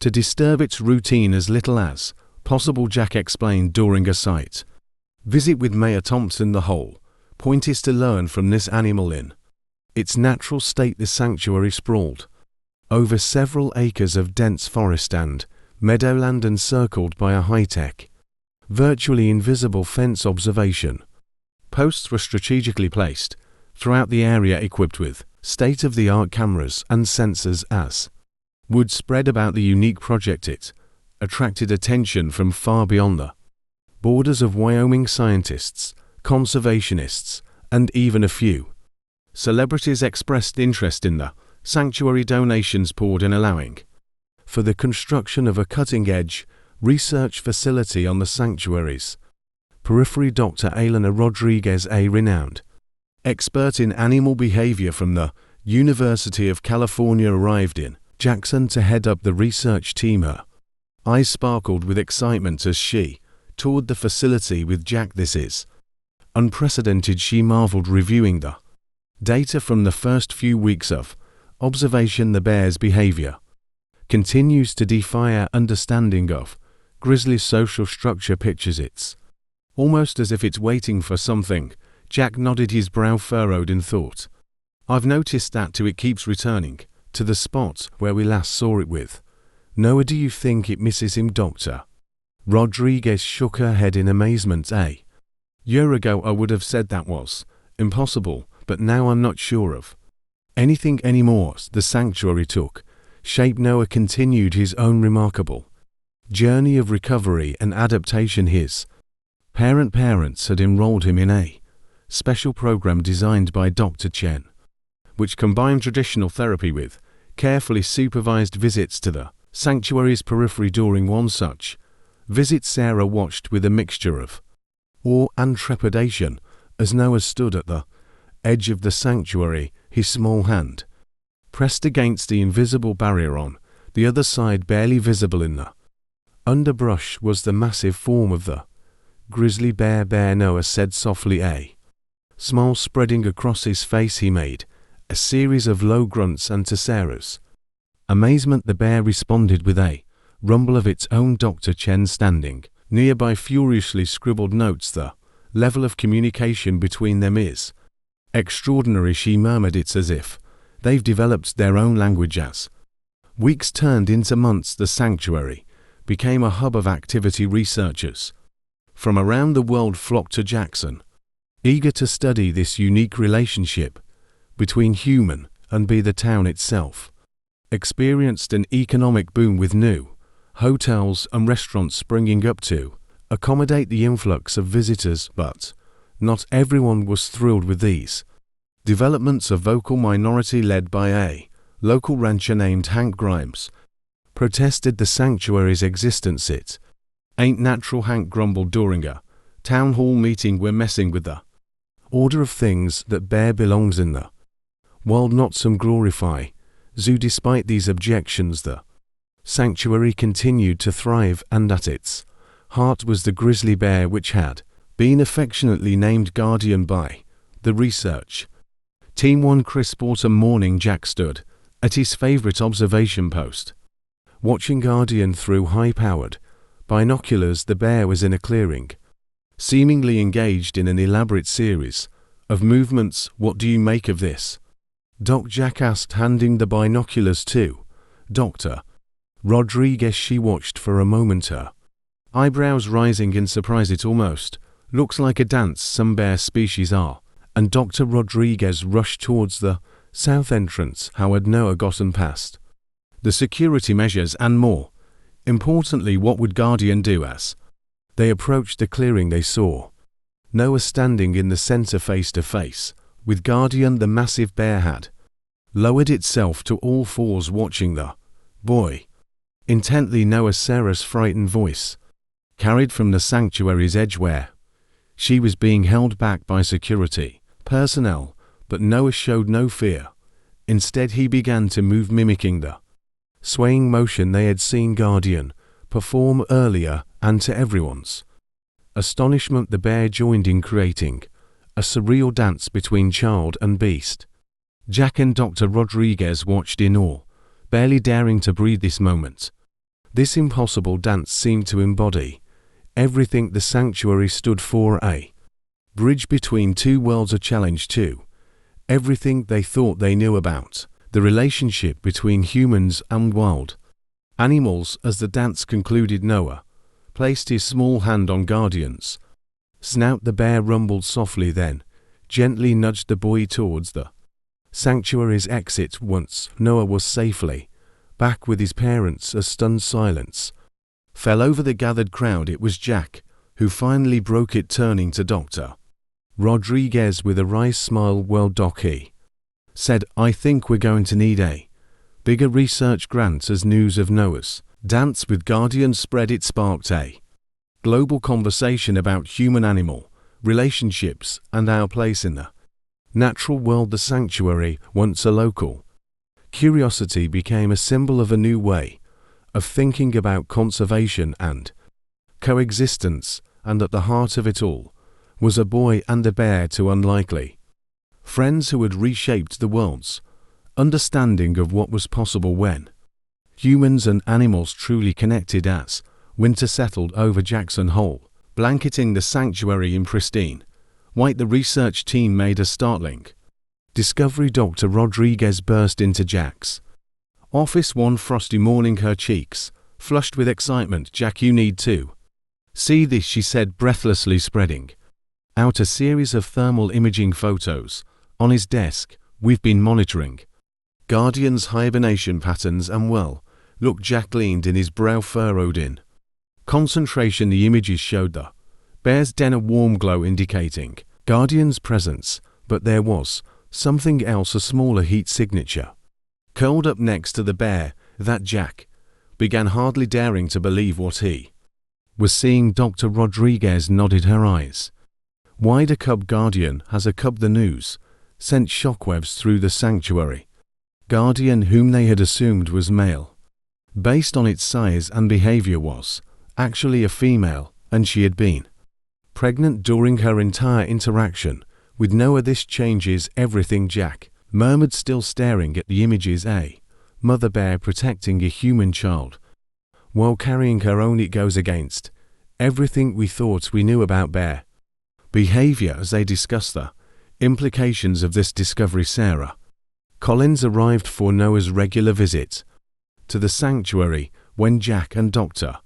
to disturb its routine as little as possible, Jack explained during a site visit with Mayor Thompson. The whole point is to learn from this animal in its natural state. The sanctuary sprawled over several acres of dense forest and meadowland, encircled by a high-tech, virtually invisible fence observation Posts were strategically placed throughout the area, equipped with state-of-the-art cameras and sensors as word spread about the unique project. It attracted attention from far beyond the borders of Wyoming scientists, conservationists, and even a few celebrities expressed interest in the sanctuary. Donations poured in, allowing for the construction of a cutting-edge research facility on the sanctuary's periphery. Dr. Elena Rodriguez, a renowned expert in animal behavior from the University of California, arrived in Jackson to head up the research team. Her eyes sparkled with excitement as she toured the facility with Jack. This is unprecedented, she marveled, reviewing the data from the first few weeks of observation. The bear's behavior continues to defy our understanding of grizzly's social structure. Pictures it's almost as if it's waiting for something. Jack nodded, his brow furrowed in thought. I've noticed that too. It keeps returning to the spot where we last saw it with Noah. Do you think it misses him? Dr. Rodriguez shook her head in amazement. A year ago I would have said that was impossible, but now I'm not sure of anything anymore. The sanctuary took shape. Noah continued his own remarkable journey of recovery and adaptation. His parents had enrolled him in a special program designed by Dr. Chen, which combined traditional therapy with carefully supervised visits to the sanctuary's periphery. During one such visit, Sarah watched with a mixture of awe and trepidation as Noah stood at the edge of the sanctuary, his small hand pressed against the invisible barrier. On the other side, barely visible in the underbrush, was the massive form of the grizzly bear. Noah said softly, a smile spreading across his face. He made a series of low grunts, and to Sarah's amazement, the bear responded with a rumble of its own. Dr. Chen, standing nearby, furiously scribbled notes. The level of communication between them is extraordinary, she murmured. It's as if they've developed their own language. As weeks turned into months, the sanctuary became a hub of activity. Researchers from around the world flocked to Jackson, eager to study this unique relationship between human and the town itself experienced an economic boom, with new hotels and restaurants springing up to accommodate the influx of visitors. But not everyone was thrilled with these developments. A vocal minority led by a local rancher named Hank Grimes protested the sanctuary's existence. It ain't natural, Hank grumbled during a town hall meeting. We're messing with the order of things. That bear belongs in the wild, not some glorify zoo. Despite these objections, the sanctuary continued to thrive, and at its heart was the grizzly bear, which had been affectionately named Guardian by the research team. One crisp autumn morning, Jack stood at his favorite observation post, watching Guardian through high-powered binoculars. The bear was in a clearing, seemingly engaged in an elaborate series of movements. What do you make of this, Doc? Jack asked, handing the binoculars to Dr. Rodriguez. She watched for a moment, her eyebrows rising in surprise. It almost looks like a dance some bear species are. And Dr. Rodriguez rushed towards the south entrance. How had Noah gotten past the security measures, and more importantly, what would Guardian do? As they approached the clearing, they saw Noah standing in the center, face to face with Guardian. The massive bear had lowered itself to all fours, watching the boy intently. Sarah's frightened voice carried from the sanctuary's edge, where she was being held back by security personnel, but Noah showed no fear. Instead, he began to move, mimicking the swaying motion they had seen Guardian perform earlier, and to everyone's astonishment, the bear joined in, creating a surreal dance between child and beast. Jack and Dr. Rodriguez watched in awe, barely daring to breathe. This moment, this impossible dance seemed to embody everything the sanctuary stood for: a bridge between two worlds, a challenge to everything they thought they knew about the relationship between humans and wild animals. As the dance concluded, Noah placed his small hand on Guardian's Snout the bear rumbled softly, then gently nudged the boy towards the sanctuary's exit. Once Noah was safely back with his parents, a stunned silence fell over the gathered crowd. It was Jack who finally broke it, turning to Dr. Rodriguez with a wry smile. "Well, Doc," he said, "I think we're going to need a bigger research grant." As news of Noah's dance with guardians spread, it sparked a global conversation about human-animal relationships and our place in the natural world. The sanctuary, once a local curiosity, became a symbol of a new way of thinking about conservation and coexistence, and at the heart of it all was a boy and a bear, two unlikely friends who had reshaped the world's understanding of what was possible when humans and animals truly connected. As winter settled over Jackson Hole, blanketing the sanctuary in pristine white, the research team made a startling discovery. Dr. Rodriguez burst into Jack's office one frosty morning, her cheeks flushed with excitement. "Jack, you need to see this," she said breathlessly, spreading out a series of thermal imaging photos on his desk. "We've been monitoring Guardian's hibernation patterns and, well, look." Jack leaned in, his brow furrowed in concentration. The images showed the bear's den, a warm glow indicating Guardian's presence, but there was something else, a smaller heat signature curled up next to the bear. That Jack began, hardly daring to believe what he was seeing. Dr. Rodriguez nodded, her eyes wide. "A cub Guardian has a cub." The news sent shockwaves through the sanctuary. Guardian, whom they had assumed was male based on its size and behavior, was actually a female, and she had been pregnant during her entire interaction with Noah. "This changes everything," Jack murmured, still staring at the images. "A mother bear protecting a human child while carrying her own. It goes against everything we thought we knew about bear behavior." As they discussed the implications of this discovery, Sarah Collins arrived for Noah's regular visit to the sanctuary. When Jack and Dr.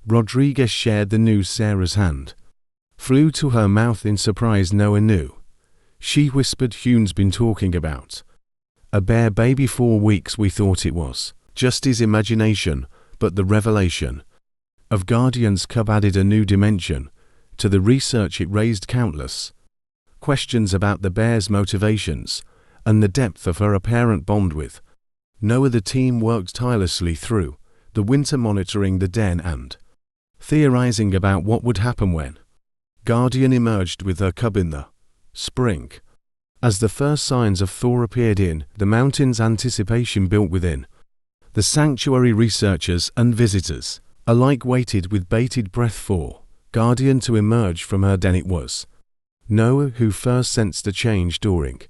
Rodriguez shared the news, Sarah's hand flew to her mouth in surprise. "Noah knew," she whispered. "Hume's been talking about a bear baby for weeks. We thought it was just his imagination, but the revelation of Guardian's cub added a new dimension to the research. It raised countless questions about the bear's motivations and the depth of her apparent bond with Noah. The team worked tirelessly through the winter, monitoring the den and theorizing about what would happen when Guardian emerged with her cub in the spring. As the first signs of thaw appeared in the mountains, anticipation built within the sanctuary. Researchers and visitors alike waited with bated breath for Guardian to emerge from her den. It was Noah who first sensed a change during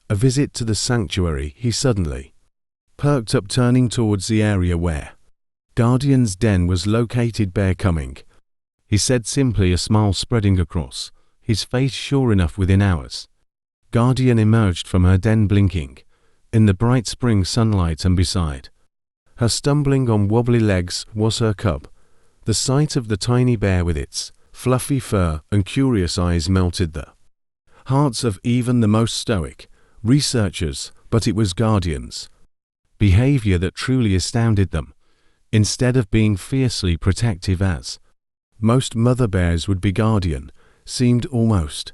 a visit to the sanctuary. He suddenly perked up, turning towards the area where Guardian's den was located. "Bear coming," he said simply, a smile spreading across his face. Sure enough, within hours, Guardian emerged from her den, blinking in the bright spring sunlight, and beside her, stumbling on wobbly legs, was her cub. The sight of the tiny bear with its fluffy fur and curious eyes melted the hearts of even the most stoic researchers, but it was Guardian's behavior that truly astounded them. Instead of being fiercely protective as most mother bears would be, Guardian seemed almost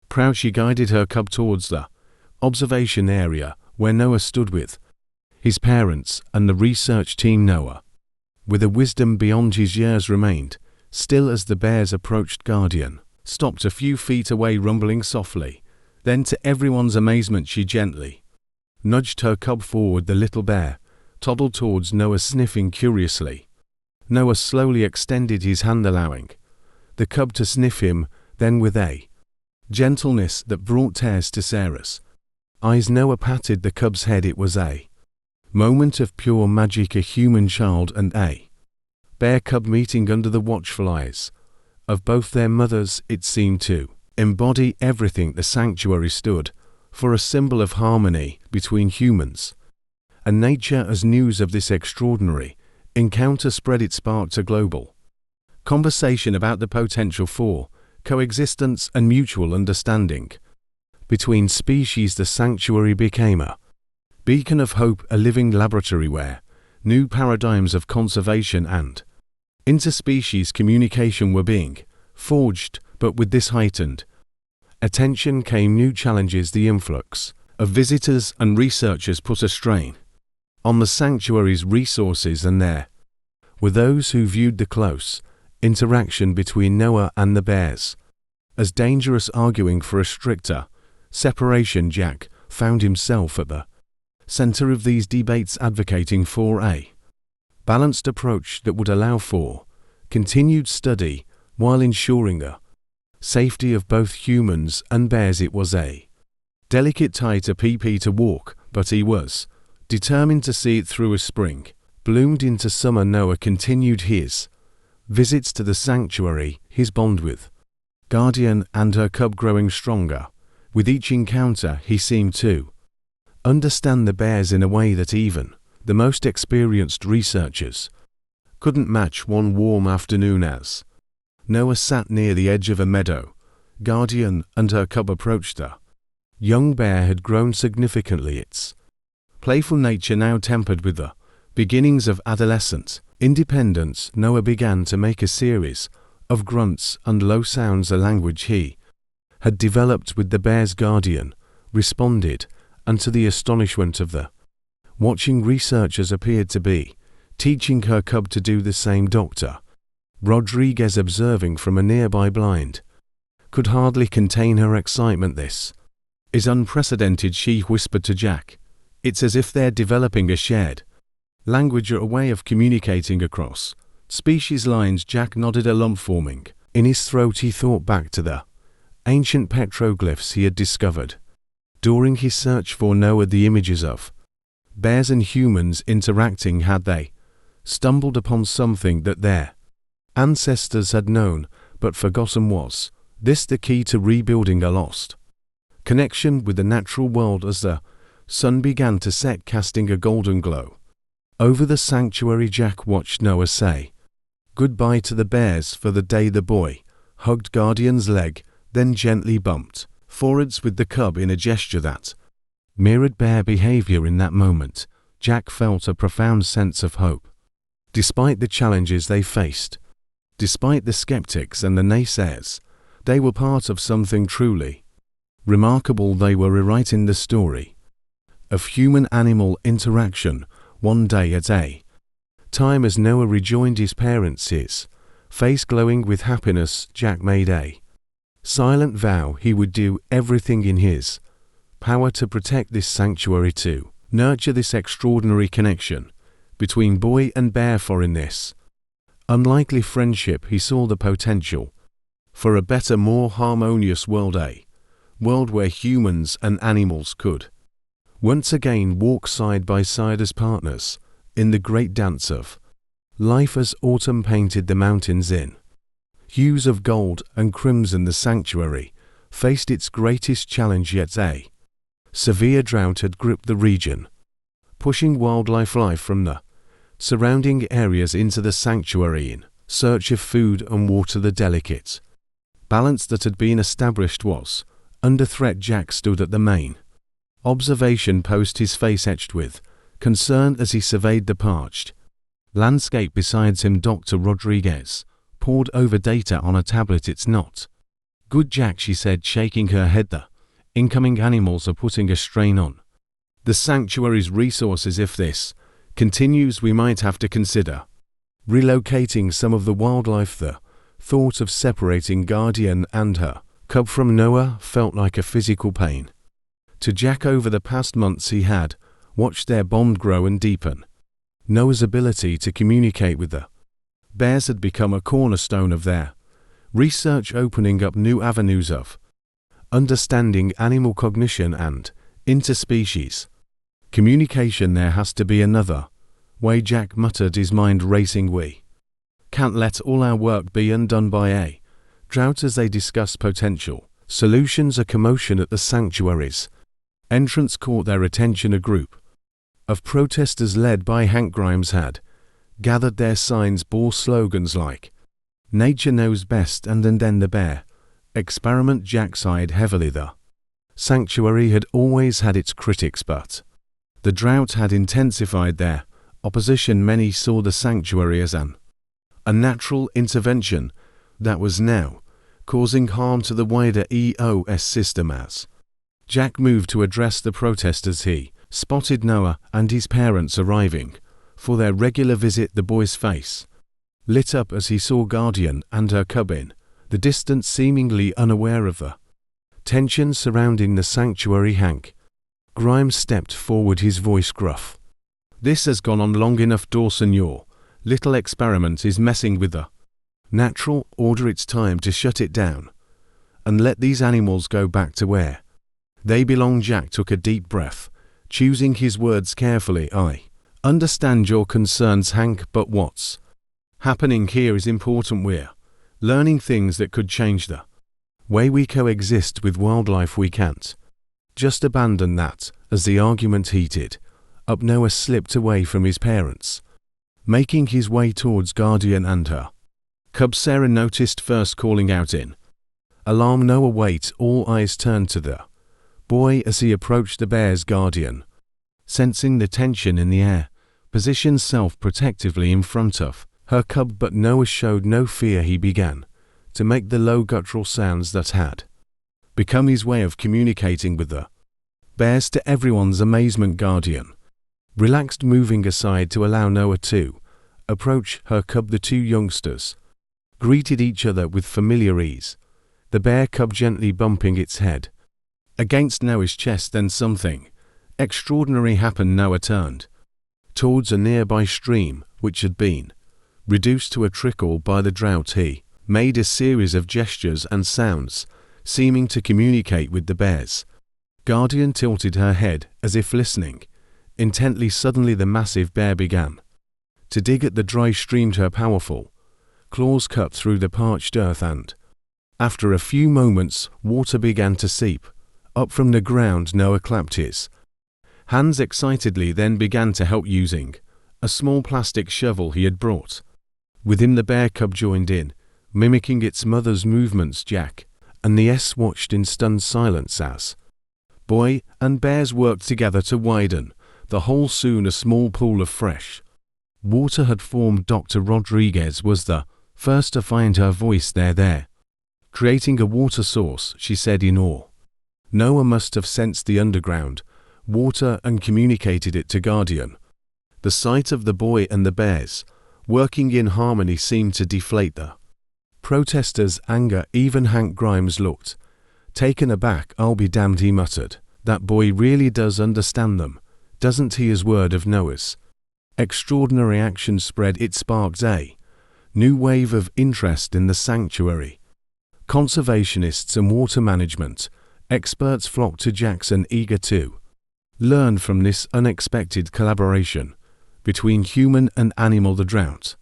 proud. She guided her cub towards the observation area where Noah stood with his parents and the research team. Noah, with a wisdom beyond his years, remained still as the bears approached. Guardian stopped a few feet away, rumbling softly. Then, to everyone's amazement, she gently nudged her cub forward. The little bear toddled towards Noah, sniffing curiously. Noah slowly extended his hand, allowing the cub to sniff him, then with a gentleness that brought tears to Sarah's eyes, Noah patted the cub's head. It was a moment of pure magic, a human child and a bear cub meeting under the watchful eyes of both their mothers. It seemed to embody everything the sanctuary stood for, a symbol of harmony between humans and nature. As news of this extraordinary encounter spread, it sparked a global conversation about the potential for coexistence and mutual understanding. Between species, the sanctuary became a beacon of hope, a living laboratory where new paradigms of conservation and interspecies communication were being forged. But with this heightened attention came new challenges. The influx of visitors and researchers put a strain on the sanctuary's resources, and there were those who viewed the close interaction between Noah and the bears as dangerous, arguing for a stricter separation. Jack found himself at the center of these debates, advocating for a balanced approach that would allow for continued study while ensuring the safety of both humans and bears. It was a delicate tie to PP to walk, but he was determined to see it through. As spring bloomed into summer, Noah continued his visits to the sanctuary, his bond with Guardian and her cub growing stronger. With each encounter, he seemed to understand the bears in a way that even the most experienced researchers couldn't match. One warm afternoon, as Noah sat near the edge of a meadow, Guardian and her cub approached her. Young bear had grown significantly, its playful nature now tempered with the beginnings of adolescent independence. Noah began to make a series of grunts and low sounds, a language he had developed with the bear's Guardian responded, and to the astonishment of the watching researchers appeared to be teaching her cub to do the same. Dr. Rodriguez, observing from a nearby blind, could hardly contain her excitement. "This is unprecedented," she whispered to Jack. "It's as if they're developing a shared language, or a way of communicating across species lines." Jack nodded, a lump forming in his throat. He thought back to the ancient petroglyphs he had discovered during his search for Noah, the images of bears and humans interacting. Had they stumbled upon something that their ancestors had known but forgotten? Was this the key to rebuilding a lost connection with the natural world? As the sun began to set, casting a golden glow over the sanctuary, Jack watched Noah say goodbye to the bears for the day. The boy hugged Guardian's leg, then gently bumped forwards with the cub in a gesture that mirrored bear behavior. In that moment, Jack felt a profound sense of hope. Despite the challenges they faced, despite the skeptics and the naysayers, they were part of something truly remarkable. They were rewriting the story of human-animal interaction, one day at a time. As Noah rejoined his parents, his face glowing with happiness, Jack made a silent vow he would do everything in his power to protect this sanctuary, to nurture this extraordinary connection between boy and bear. For in this unlikely friendship, he saw the potential for a better, more harmonious world, a world where humans and animals could once again walk side by side as partners in the great dance of life. As autumn painted the mountains in hues of gold and crimson, the sanctuary faced its greatest challenge yet. A severe drought had gripped the region, pushing wildlife life from the surrounding areas into the sanctuary in search of food and water. The delicate balance that had been established was under threat. Jack stood at the main observation post, his face etched with concern as he surveyed the parched landscape. Besides him, Dr. Rodriguez pored over data on a tablet. "It's not good, Jack," she said, shaking her head. "The incoming animals are putting a strain on the sanctuary's resources. If this continues, we might have to consider relocating some of the wildlife." The thought of separating Guardian and her cub from Noah felt like a physical pain to Jack. Over the past months, he had watched their bond grow and deepen. Noah's ability to communicate with the bears had become a cornerstone of their research, opening up new avenues of understanding animal cognition and interspecies communication. "There has to be another way," Jack muttered, his mind racing. "We can't let all our work be undone by a drought." As they discussed potential solutions, a commotion at the sanctuary's entrance caught their attention. A group of protesters led by Hank Grimes had gathered. Their signs bore slogans like "Nature knows best" and then the bear Experiment Jack sighed heavily. The sanctuary had always had its critics, but the drought had intensified their opposition. Many saw the sanctuary as an unnatural intervention that was now causing harm to the wider EOS system. As Jack moved to address the protesters, he spotted Noah and his parents arriving for their regular visit. The boy's face lit up as he saw Guardian and her cub in the distance, seemingly unaware of the tension surrounding the sanctuary. Hank Grimes stepped forward, his voice gruff. "This has gone on long enough, Dawson. Your little experiment is messing with the natural order. It's time to shut it down and let these animals go back to where they belong." Jack took a deep breath, choosing his words carefully. "I understand your concerns, Hank, but what's happening here is important. We're learning things that could change the way we coexist with wildlife. We can't just abandon that." As the argument heated up, Noah slipped away from his parents, making his way towards Guardian and her cub. Sarah noticed first, calling out in alarm. "Noah, wait!" All eyes turned to the boy as he approached the bear's. Guardian, sensing the tension in the air, positioned self-protectively in front of her cub, but Noah showed no fear. He began to make the low guttural sounds that had become his way of communicating with the bears. To everyone's amazement, Guardian relaxed, moving aside to allow Noah to approach her cub. The two youngsters greeted each other with familiar ease, the bear cub gently bumping its head against Noah's chest. Then something extraordinary happened. Noah turned towards a nearby stream, which had been reduced to a trickle by the drought. He made a series of gestures and sounds, seeming to communicate with the bears. Guardian tilted her head as if listening intently. Suddenly the massive bear began to dig at the dry stream. Her powerful claws cut through the parched earth, and after a few moments water began to seep up from the ground. Noah clapped his hands excitedly, then began to help using a small plastic shovel he had brought with him. The bear cub joined in, mimicking its mother's movements. Jack and the S watched in stunned silence as boy and bears worked together to widen the hole. Soon a small pool of fresh water had formed. Dr. Rodriguez was the first to find her voice. There, creating a water source," she said in awe. Noah must have sensed the underground water and communicated it to Guardian. The sight of the boy and the bears working in harmony seemed to deflate the protesters' anger. Even Hank Grimes looked taken aback. "I'll be damned," he muttered. "That boy really does understand them, doesn't he?" As word of Noah's extraordinary action spread, it sparked a new wave of interest in the sanctuary. Conservationists and water management experts flocked to Jackson, eager to learn from this unexpected collaboration between human and animal. The drought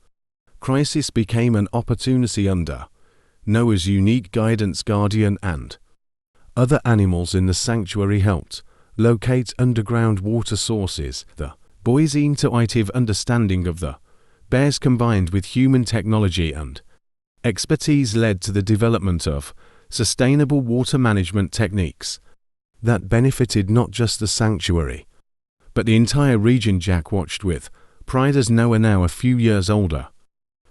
crisis became an opportunity under Noah's unique guidance. Guardian and other animals in the sanctuary helped locate underground water sources. The boys' intuitive understanding of the bears combined with human technology and expertise led to the development of sustainable water management techniques that benefited not just the sanctuary, but the entire region. Jack watched with pride as Noah, now a few years older,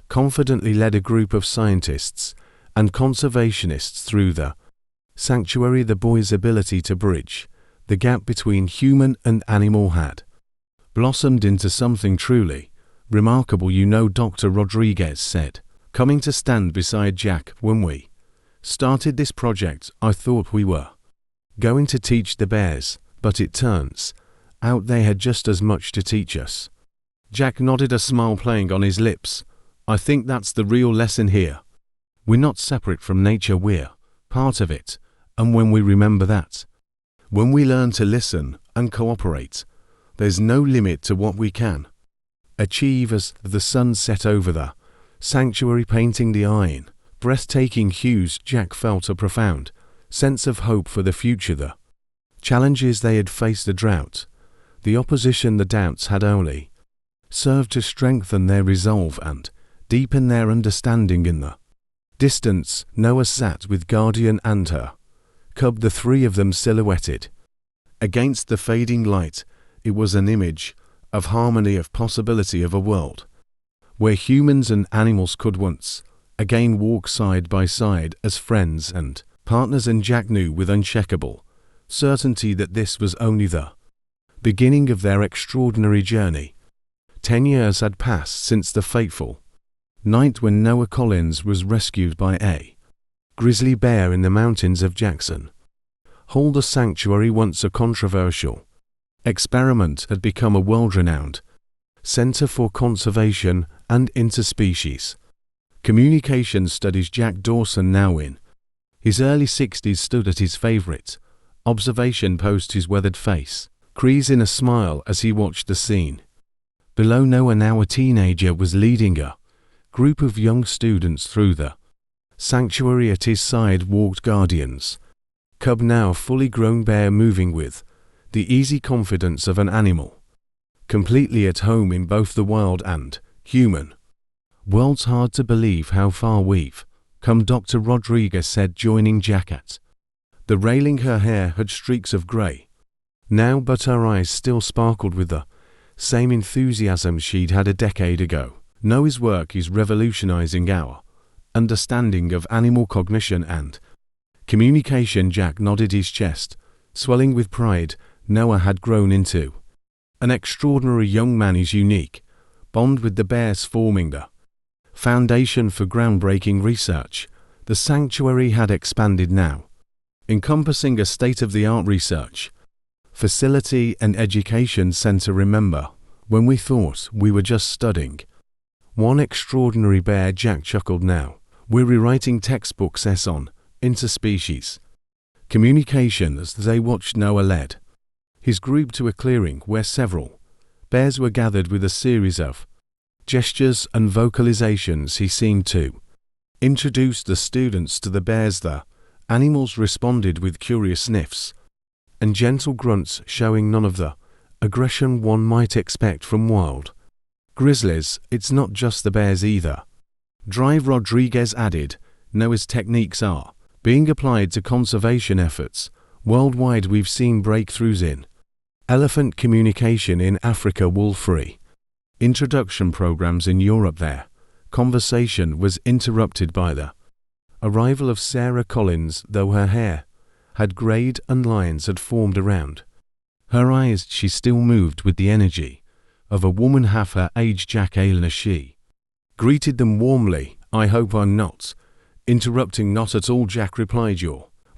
confidently led a group of scientists and conservationists through the sanctuary. The boy's ability to bridge the gap between human and animal had blossomed into something truly remarkable. "You know," Dr. Rodriguez said, coming to stand beside Jack, "when we started this project, I thought we were going to teach the bears, but it turns out they had just as much to teach us." Jack nodded, a smile playing on his lips. "I think that's the real lesson here. We're not separate from nature, we're part of it. And when we remember that, when we learn to listen and cooperate, there's no limit to what we can achieve." As the sun set over the sanctuary, painting the eye in breathtaking hues, Jack felt a profound sense of hope for the future. The challenges they had faced, the drought, the opposition, the doubts, had only served to strengthen their resolve and deepen their understanding in the Distance, Noah sat with guardian and her cub, the three of them silhouetted. Against the fading light, it was an image of harmony, of possibility, of a world where humans and animals could once again walk side by side as friends and partners, and Jack knew with unshakable certainty that this was only the beginning of their extraordinary journey. 10 years had passed since the fateful night when Noah Collins was rescued by a grizzly bear in the mountains of Jackson Hole. The sanctuary, once a controversial experiment, had become a world-renowned center for conservation and interspecies communication studies. Jack Dawson, now in his early 60s, stood at his favorite observation post, his weathered face creased in a smile as he watched the scene below. Noah, now a teenager, was leading a group of young students through the sanctuary. At his side walked guardians cub, now a fully grown bear, moving with the easy confidence of an animal completely at home in both the wild and human worlds. Hard to believe how far we've come, Dr. Rodriguez said, joining Jack at the railing. Her hair had streaks of grey now, but her eyes still sparkled with the same enthusiasm she'd had a decade ago. Noah's work is revolutionizing our understanding of animal cognition and communication. Jack nodded, his chest swelling with pride. Noah had grown into an extraordinary young man, his unique bond with the bears forming the foundation for groundbreaking research. The sanctuary had expanded now, encompassing a state-of-the-art research facility and education center. Remember when we thought we were just studying one extraordinary bear? Jack chuckled. Now we're rewriting textbooks on interspecies communication. As they watched, Noah led his group to a clearing where several bears were gathered. With a series of gestures and vocalizations, he seemed to introduce the students to the bears. The animals responded with curious sniffs and gentle grunts, showing none of the aggression one might expect from wild grizzlies. It's not just the bears either, Drive Rodriguez added. Noah's techniques are being applied to conservation efforts worldwide. We've seen breakthroughs in elephant communication in Africa, wool-free introduction programs in Europe. Their conversation was interrupted by the arrival of Sarah Collins. Though her hair had grayed and lines had formed around her eyes, she still moved with the energy of a woman half her age. Jack Allen, as she greeted them warmly. I hope I'm not interrupting. Not at all, Jack replied.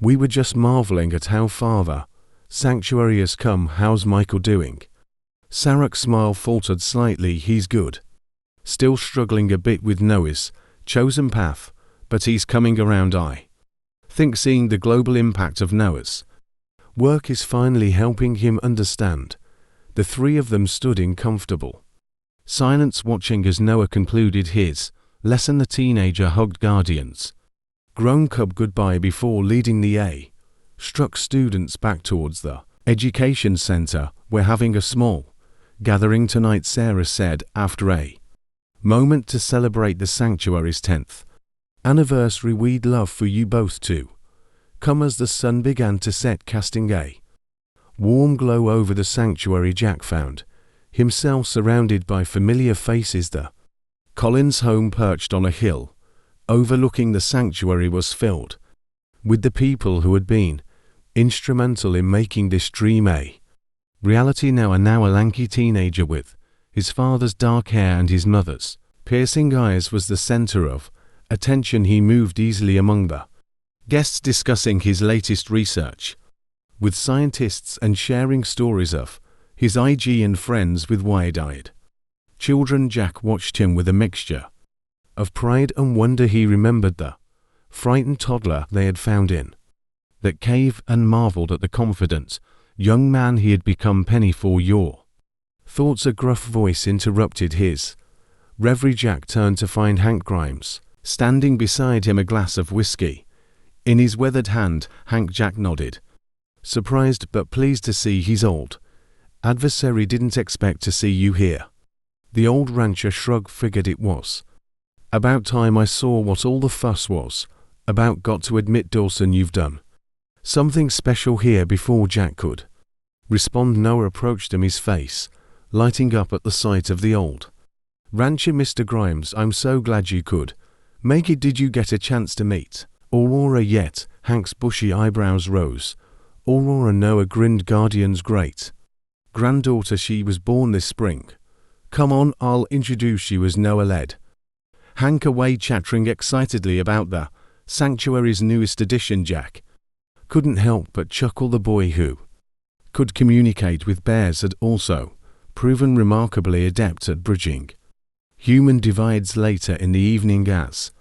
We were just marveling at how far the sanctuary has come. How's Michael doing? Sarah's smile faltered slightly. He's good. Still struggling a bit with Noah's chosen path, but he's coming around. I think seeing the global impact of Noah's work is finally helping him understand. The three of them stood in comfortable silence, watching as Noah concluded his lesson. The teenager hugged guardians grown cub goodbye before leading the struck students back towards the education center. We're having a small gathering tonight, Sarah said, after a moment to celebrate the sanctuary's 10th anniversary. We'd love for you both to come. As the sun began to set, casting a warm glow over the sanctuary, Jack found himself surrounded by familiar faces. The Collins home, perched on a hill overlooking the sanctuary, was filled with the people who had been instrumental in making this dream a reality. Now a lanky teenager with his father's dark hair and his mother's piercing eyes was the center of attention. He moved easily among the guests, discussing his latest research with scientists and sharing stories of his IG and friends with wide-eyed children. Jack watched him with a mixture of pride and wonder. He remembered the frightened toddler they had found in that cave and marveled at the confident young man he had become. Penny, for your thoughts, a gruff voice interrupted his reverie. Jack turned to find Hank Grimes standing beside him, a glass of whiskey in his weathered hand. Hank, Jack nodded, surprised but pleased to see his old adversary didn't expect to see you here. The old rancher shrugged, figured it was About time I saw what all the fuss was. About got to admit, Dawson, you've done something special here before Jack could respond. Noah approached him, his face lighting up at the sight of the old rancher. Mr. Grimes, I'm so glad you could make it. Did you get a chance to meet Aurora yet? Hank's bushy eyebrows rose. Aurora? Noah grinned. Guardian's great granddaughter. She was born this spring. Come on, I'll introduce you. As Noah led Hank away, chattering excitedly about the sanctuary's newest addition, Jack couldn't help but chuckle. The boy who could communicate with bears had also proven remarkably adept at bridging human divides. Later in the evening, as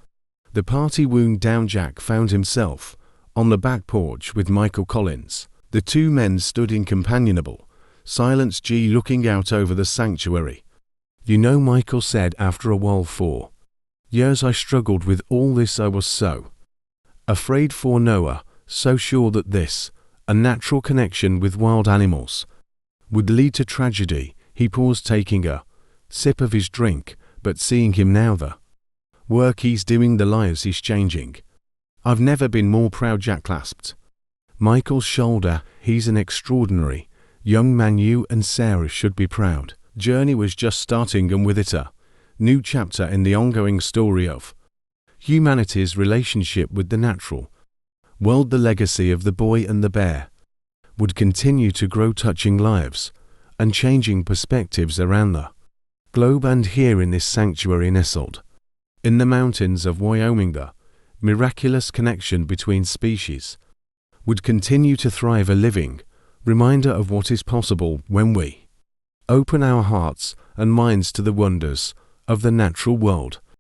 the party wound down, Jack found himself on the back porch with Michael Collins. The two men stood in companionable silence, looking out over the sanctuary. You know, Michael said after a while, for years I struggled with all this. I was so afraid for Noah, so sure that this unnatural connection with wild animals would lead to tragedy. He paused, taking a sip of his drink, but seeing him now, the work he's doing, the lives he's changing, I've never been more proud. Jack clasped Michael's shoulder. He's an extraordinary young man. You and Sarah should be proud. Journey was just starting, and with it a new chapter in the ongoing story of humanity's relationship with the natural world. The legacy of the boy and the bear would continue to grow, touching lives and changing perspectives around the globe. And here in this sanctuary nestled in the mountains of Wyoming, the miraculous connection between species would continue to thrive, a living reminder of what is possible when we open our hearts and minds to the wonders of the natural world.